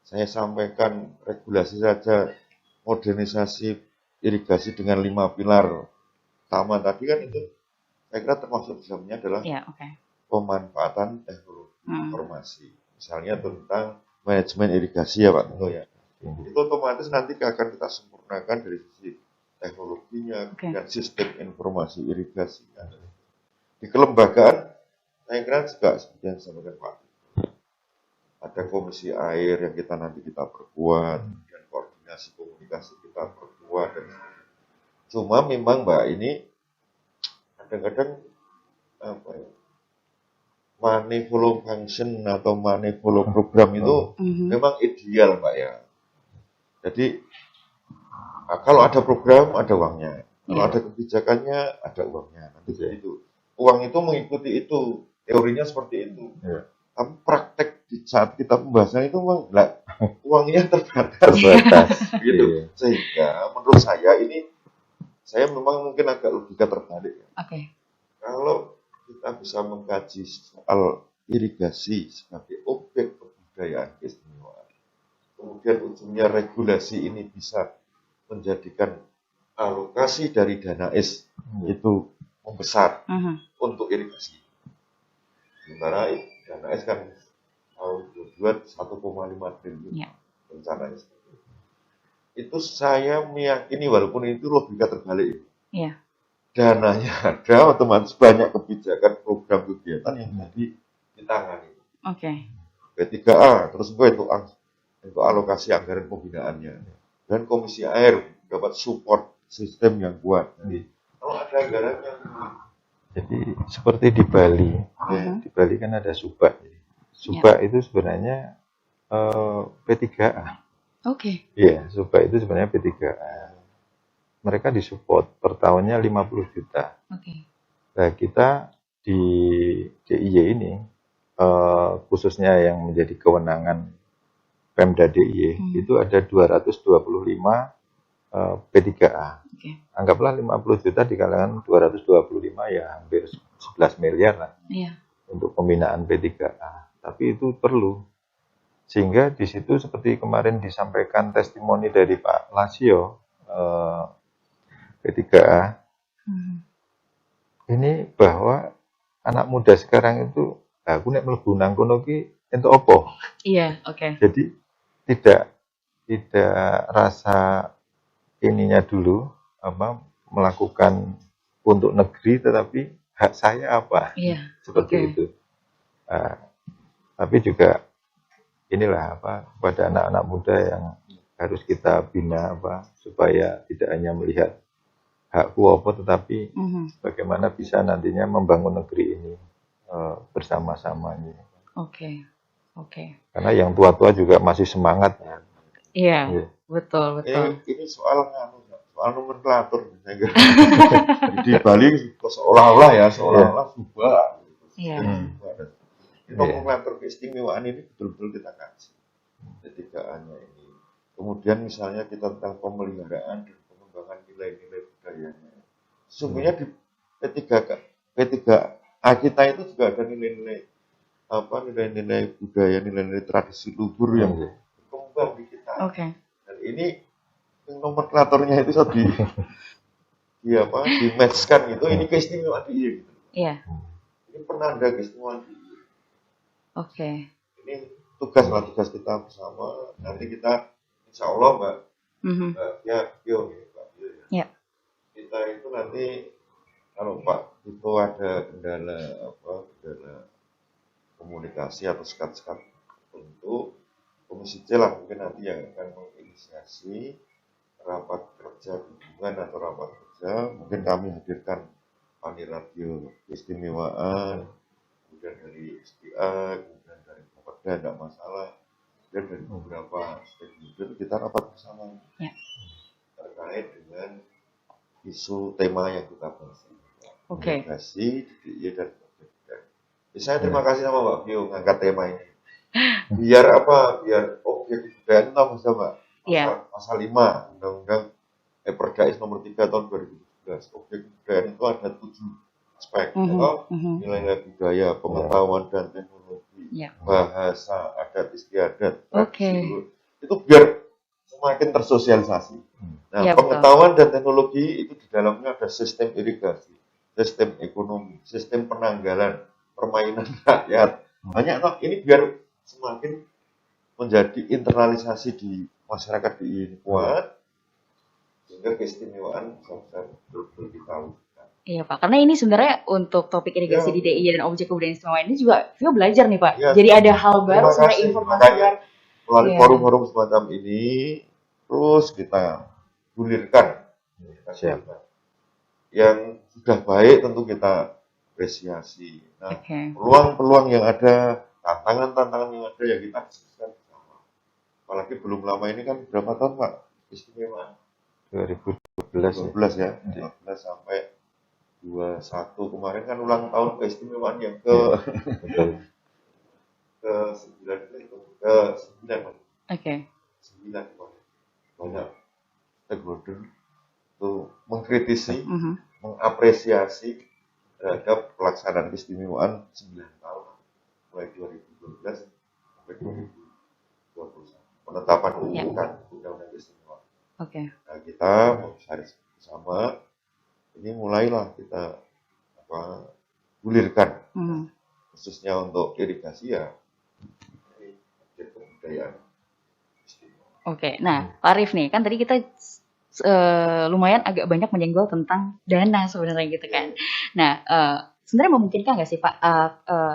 saya sampaikan regulasi saja, modernisasi irigasi dengan 5 pilar utama tadi kan itu saya kira termasuk di dalamnya adalah pemanfaatan teknologi informasi. Misalnya tentang manajemen irigasi ya Pak Tenggo ya. Itu otomatis nanti akan kita sempurnakan dari sisi teknologinya dan sistem informasi irigasi. Di kelembagaan saya kira juga seperti yang disampaikan Pak. Ada komisi air yang nanti kita perkuat, dan koordinasi komunikasi kita perkuat. Dan cuma memang Mbak ini kadang-kadang apa ya, money follow function atau money follow program itu memang ideal Mbak ya. Jadi kalau ada program ada uangnya, kalau ada kebijakannya ada uangnya. Nanti itu uang itu mengikuti itu, teorinya seperti itu. Tapi praktek di saat kita pembahasan itu uangnya terbatas gitu. Sehingga menurut saya ini saya memang mungkin agak logika terbalik ya. Kalau kita bisa mengkaji soal irigasi sebagai objek kebudayaan keistimewaan, kemudian ujungnya regulasi ini bisa menjadikan alokasi dari dana S itu membesar untuk irigasi. Sementara dana S kan tahun 2022 1,5 triliun rencananya. Itu saya meyakini walaupun itu logika terbalik. Dananya ada, otomatis banyak kebijakan program kegiatan yang tadi ditangani. P3A, terus itu alokasi anggaran pembinaannya. Dan komisi air dapat support sistem yang kuat. Jadi, kalau ada anggaran yang jadi seperti di Bali, di Bali kan ada Subak. Subak itu sebenarnya P3A. Iya, Subak itu sebenarnya P3A. Mereka disupport per tahunnya 50 juta. Nah, kita di DIY ini, khususnya yang menjadi kewenangan Pemda DIY, itu ada 225 P3A. Anggaplah 50 juta di kalangan 225 ya hampir 11 miliar lah untuk pembinaan P3A. Tapi itu perlu. Sehingga di situ seperti kemarin disampaikan testimoni dari Pak Lasio, P3A, ini bahwa anak muda sekarang itu, aku nek mlebu nang kono ki entuk apa? Jadi tidak rasa ininya dulu melakukan untuk negeri, tetapi hak saya apa? Seperti itu. Tapi juga inilah pada anak-anak muda yang harus kita bina supaya tidak hanya melihat hakku apa, tetapi bagaimana bisa nantinya membangun negeri ini bersama-sama ini. Karena yang tua-tua juga masih semangat. Betul. Ini soal nomenklatur. Di Bali seolah-olah Subak. Nomenklatur keistimewaan ini betul-betul kita kaji. Ketigaannya ini. Kemudian misalnya kita tentang pemeliharaan dan pengembangan nilai-nilai budayanya. Sesungguhnya di P3A kita itu juga ada nilai-nilai budaya, nilai-nilai tradisi luhur yang berkembang di kita. Dan ini nomenklaturnya itu di matchkan gitu. Ini keistimewaan DIY gitu. Ini penanda keistimewaan DIY. Ini tugas kita bersama. Nanti kita insya Allah Mbak Pio ya. Kita itu nanti kalau Pak itu ada kendala komunikasi atau sekat-sekat untuk komisi C lah mungkin nanti yang akan menginisiasi rapat kerja gabungan atau rapat kerja, mungkin kami hadirkan Pani Radio Keistimewaan, kemudian dari SDA, kemudian dari Kopeda, tidak masalah, dan dari beberapa stakeholder kita rapat bersama terkait dengan isu tema yang kita bahas. Komunikasi, DIY dan saya terima kasih sama Mbak Pio ngangkat tema ini. Biar objek kebudayaan tahu Mbak? Pasal 5 Undang-Undang Perdais nomor 3 tahun 2017. Objek kebudayaan itu ada 7 aspek, atau nilai-nilai budaya, pengetahuan dan teknologi, bahasa, adat istiadat, tradisi, itu biar semakin tersosialisasi. Nah, pengetahuan dan teknologi itu di dalamnya ada sistem irigasi, sistem ekonomi, sistem penanggalan, permainan rakyat. Banyak toh, ini biar semakin menjadi internalisasi di masyarakat di kuat, sehingga keistimewaan bisa betul-betul ditahu. Iya Pak, karena ini sebenarnya untuk topik irigasi di DIY dan objek kebudayaan istimewa ini juga Vio belajar nih Pak. Jadi ada hal baru, sebenarnya informasi baru. Melalui forum-forum semacam ini, terus kita gulirkan. Yang sudah baik tentu kita apresiasi. Nah, peluang-peluang yang ada, tantangan-tantangan yang ada yang kita diskusikan bersama. Apalagi belum lama ini kan berapa tahun Pak istimewa? 2012 ya. 15 sampai 21 kemarin kan ulang tahun keistimewaan yang ke 9 itu ke 9. 9 kemarin. Banyak stakeholder itu mengkritisi, mengapresiasi terhadap pelaksanaan keistimewaan 9 tahun mulai 2012 sampai 2021. Penetapan undang-undang keistimewaan. Nah, kita mencari bersama ini mulailah kita gulirkan khususnya untuk irigasi ya kebudayaan. Nah Pak Arif nih kan tadi kita lumayan agak banyak menyenggol tentang dana sebenarnya gitu kan. Nah sebenarnya memungkinkan nggak sih Pak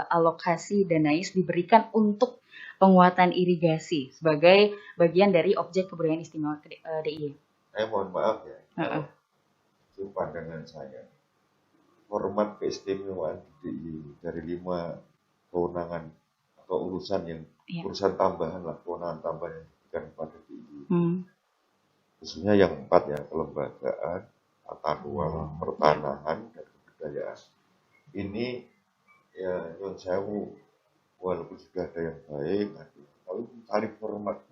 alokasi danais diberikan untuk penguatan irigasi sebagai bagian dari objek kebudayaan istimewa DIY? Saya mohon maaf ya. Itu pandangan saya. Format keistimewaan DIY dari 5 kewenangan atau urusan yang urusan tambahan lah, kewenangan tambahan yang diberikan kepada DIY. Khususnya yang 4 ya, kelembagaan, tata ruang, pertanahan dan kebudayaan. Ini ya nyun sewu, walaupun sudah ada yang baik, tapi mencari format.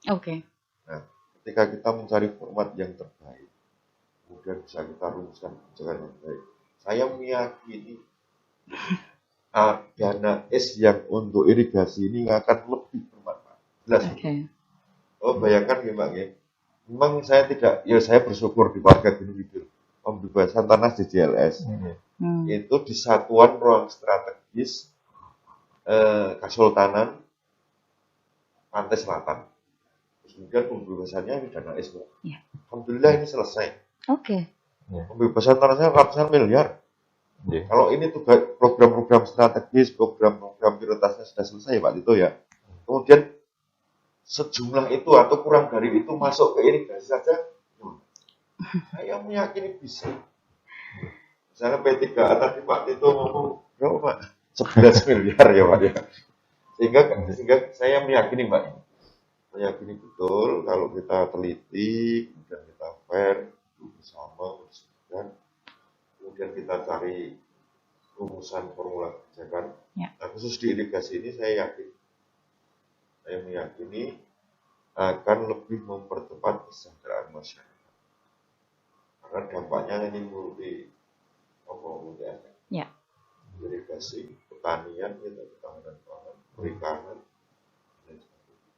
Nah, ketika kita mencari format yang terbaik, kemudian bisa kita rumuskan kebijakan yang baik. Saya meyakini dana yang untuk irigasi ini akan lebih bermanfaat. Jelas. Bayangkan ya Mbak ya. Memang saya bersyukur di warga Gunung Kidul pembebasan tanah DJLS. Itu di satuan ruang strategis Kesultanan Pantai Selatan. Kemudian pembebasannya ini dana Mbak. Alhamdulillah ini selesai. Pembebasan tanahnya ratusan miliar. Kalau ini tuh program-program strategis, program-program prioritasnya sudah selesai Pak Tito ya. Kemudian sejumlah itu atau kurang dari itu masuk ke irigasi saja, saya meyakini bisa. Misalnya P3 tadi Pak Tito ngomong berapa Pak? 11 miliar ya Pak ya. Sehingga saya meyakini Mbak, meyakini betul kalau kita teliti, kemudian kita fair, bersama, dan kemudian kita cari rumusan formula kebijakan. Nah, khusus di irigasi ini saya meyakini akan lebih mempercepat kesejahteraan masyarakat. Karena dampaknya ini multi efek. Irigasi, pertanian, ketahanan pangan, perikanan, dan sebagainya.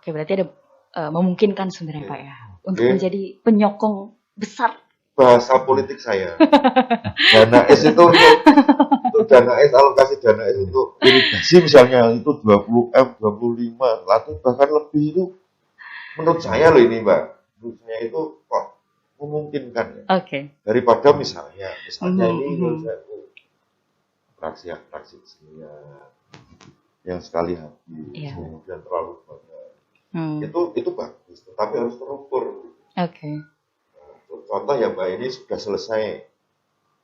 Berarti ada memungkinkan sebenarnya Pak ya untuk menjadi penyokong besar. Bahasa politik saya. Dana S itu untuk dana S, alokasi dana S untuk irigasi misalnya itu 20M, 25, lalu bahkan lebih itu menurut saya loh ini Mbak. Menurut saya itu kok memungkinkan ya. Daripada misalnya ini menurut saya fraksi kesenian yang sekali habis, kemudian terlalu banyak. Itu bagus, tetapi harus terukur. Contoh ya Mbak, ini sudah selesai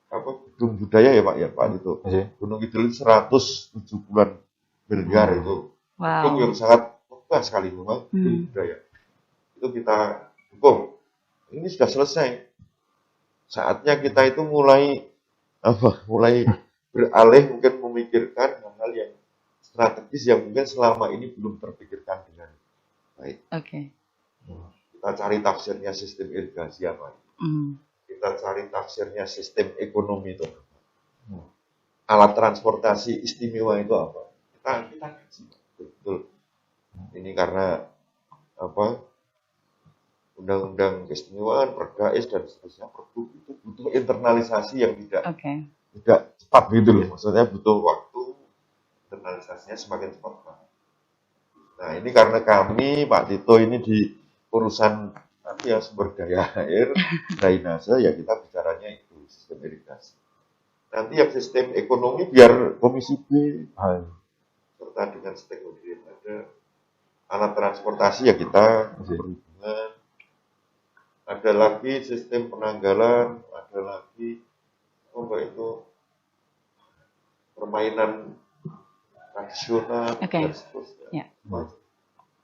gedung budaya ya Pak itu. Gunung Kidul itu 170-an miliar itu. Gedung yang sangat megah sekali memang gedung budaya. Itu kita dukung. Ini sudah selesai. Saatnya kita itu mulai beralih mungkin memikirkan hal-hal yang strategis yang mungkin selama ini belum terpikirkan dengan baik. Kita cari tafsirnya sistem irigasi apa. kita cari tafsirnya sistem ekonomi itu, alat transportasi istimewa itu apa? Kita kaji betul. Ini karena apa? Undang-undang keistimewaan, Pergais dan seterusnya, Pergub itu butuh internalisasi yang tidak cepat gitu loh. Maksudnya butuh waktu, internalisasinya semakin cepat. Nah ini karena kami Pak Tito ini di urusan sumber daya air, drainase, ya kita bicaranya itu sistem irigasi. Nanti yang sistem ekonomi biar Komisi B serta dengan stakeholder ada alat transportasi ya kita berhubungan. Ada lagi sistem penanggalan, ada lagi itu permainan tradisional dan seterusnya. Ya.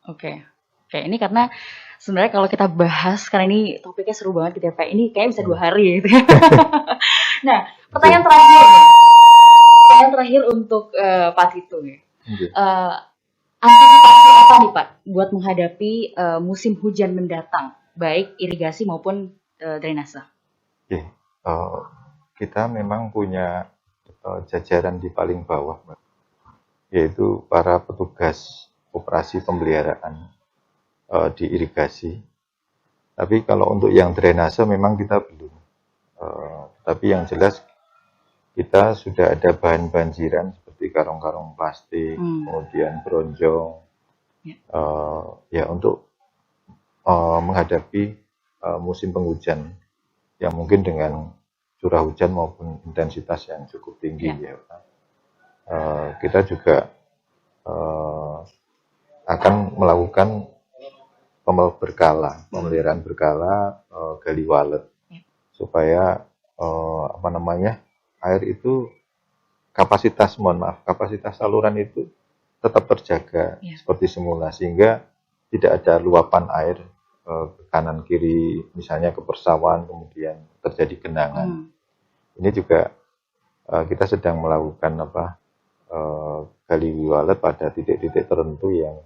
Oke, ini karena sebenarnya kalau kita bahas, karena ini topiknya seru banget gitu ya Pak, ini kayaknya bisa 2 hari gitu. Nah, pertanyaan terakhir untuk Pak Tito ya. Antisipasi apa nih Pak buat menghadapi musim hujan mendatang, baik irigasi maupun drainase? Kita memang punya jajaran di paling bawah, yaitu para petugas operasi pemeliharaan di irigasi. Tapi kalau untuk yang drainase memang kita belum. Tapi yang jelas kita sudah ada bahan banjiran seperti karung-karung plastik, kemudian bronjong, ya untuk menghadapi musim penghujan yang mungkin dengan curah hujan maupun intensitas yang cukup tinggi ya. Kita juga akan melakukan pemeliharaan berkala gali walet supaya air itu kapasitas saluran itu tetap terjaga seperti semula, sehingga tidak ada luapan air ke kanan kiri, misalnya ke persawahan kemudian terjadi genangan. Ini juga kita sedang melakukan gali walet pada titik-titik tertentu yang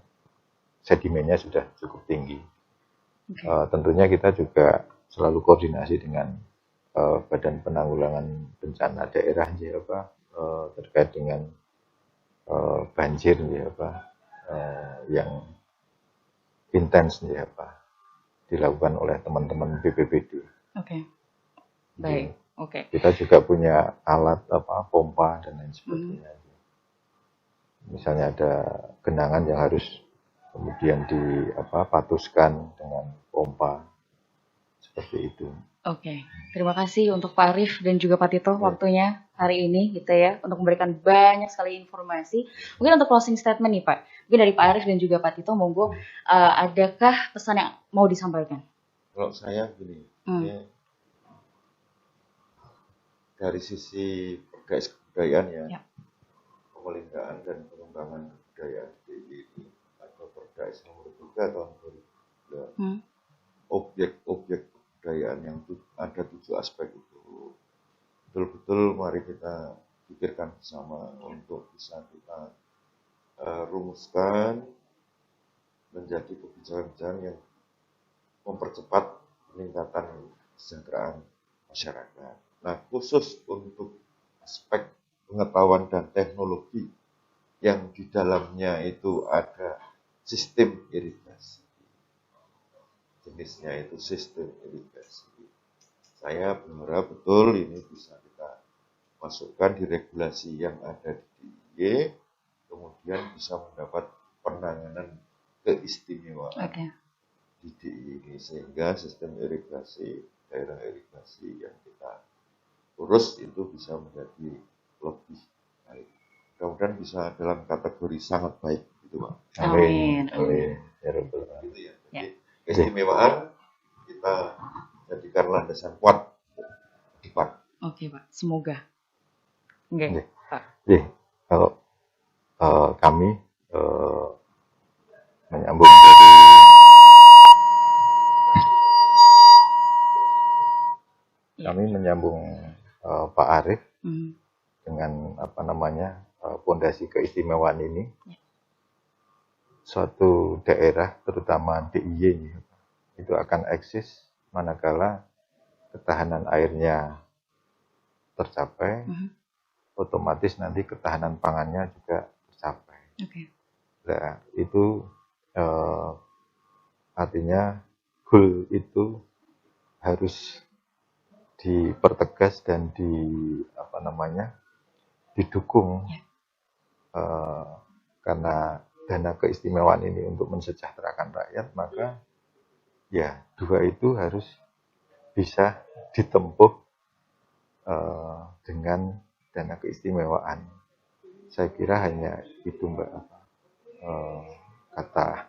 sedimennya sudah cukup tinggi. Tentunya kita juga selalu koordinasi dengan Badan Penanggulangan Bencana Daerah terkait dengan banjir yang intens dilakukan oleh teman-teman BPBD. Baik. Kita juga punya alat pompa dan lain sebagainya. Misalnya ada genangan yang harus kemudian dipatuskan dengan pompa seperti itu. Terima kasih untuk Pak Arief dan juga Pak Tito waktunya hari ini gitu ya, untuk memberikan banyak sekali informasi. Mungkin untuk closing statement nih Pak, mungkin dari Pak Arief dan juga Pak Tito, monggo adakah pesan yang mau disampaikan? Kalau saya gini, dari sisi Pergais kebudayaan pemeliharaan dan pengembangan kebudayaan DIY ini atau Pergais nomor 3 tahun 2003, objek-objek kebudayaan yang ada 7 aspek itu betul-betul mari kita pikirkan bersama untuk bisa kita rumuskan menjadi kebijakan-kebijakan yang mempercepat peningkatan kesejahteraan masyarakat. Nah, khusus untuk aspek pengetahuan dan teknologi yang di dalamnya itu ada sistem irigasi. Jenisnya itu sistem irigasi. Saya berharap betul ini bisa kita masukkan di regulasi yang ada di DIY, kemudian bisa mendapat penanganan keistimewaan di DIY ini, sehingga sistem irigasi, daerah irigasi yang kita urus itu bisa menjadi lebih baik. Mudah-mudahan bisa dalam kategori sangat baik gitu Pak. Amin. Gitu ya. Jadi keistimewaan kita jadikan landasan kuat Pak. Pak, semoga. Pak. Kalau kami menyambung dari Pak Arief dengan fondasi keistimewaan ini, suatu daerah terutama DIY itu akan eksis manakala ketahanan airnya tercapai, otomatis nanti ketahanan pangannya juga tercapai. Nah, itu artinya goal itu harus dipertegas dan didukung, karena dana keistimewaan ini untuk mensejahterakan rakyat, maka ya dua itu harus bisa ditempuh dengan dana keistimewaan. Saya kira hanya itu, Mbak, kata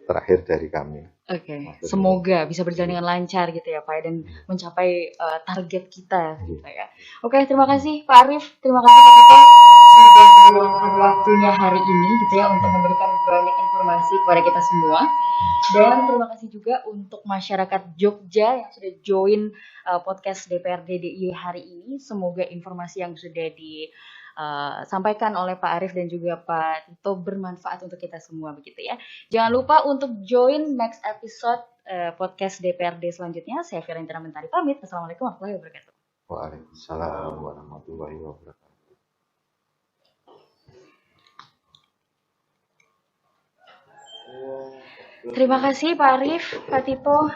terakhir dari kami. Semoga bisa berjalan dengan lancar gitu ya Pak, dan mencapai target kita gitu ya. Terima kasih Pak Arief, terima kasih Pak Tito sudah meluangkan waktunya hari ini gitu ya untuk memberikan banyak informasi kepada kita semua. Dan terima kasih juga untuk masyarakat Jogja yang sudah join podcast DPRD DIY hari ini. Semoga informasi yang sudah disampaikan oleh Pak Arief dan juga Pak Tito bermanfaat untuk kita semua begitu ya. Jangan lupa untuk join next episode podcast DPRD selanjutnya. Saya Firentina Mentari pamit. Assalamualaikum warahmatullahi wabarakatuh. Waalaikumsalam warahmatullahi wabarakatuh. Terima kasih Pak Arief, Pak Tito.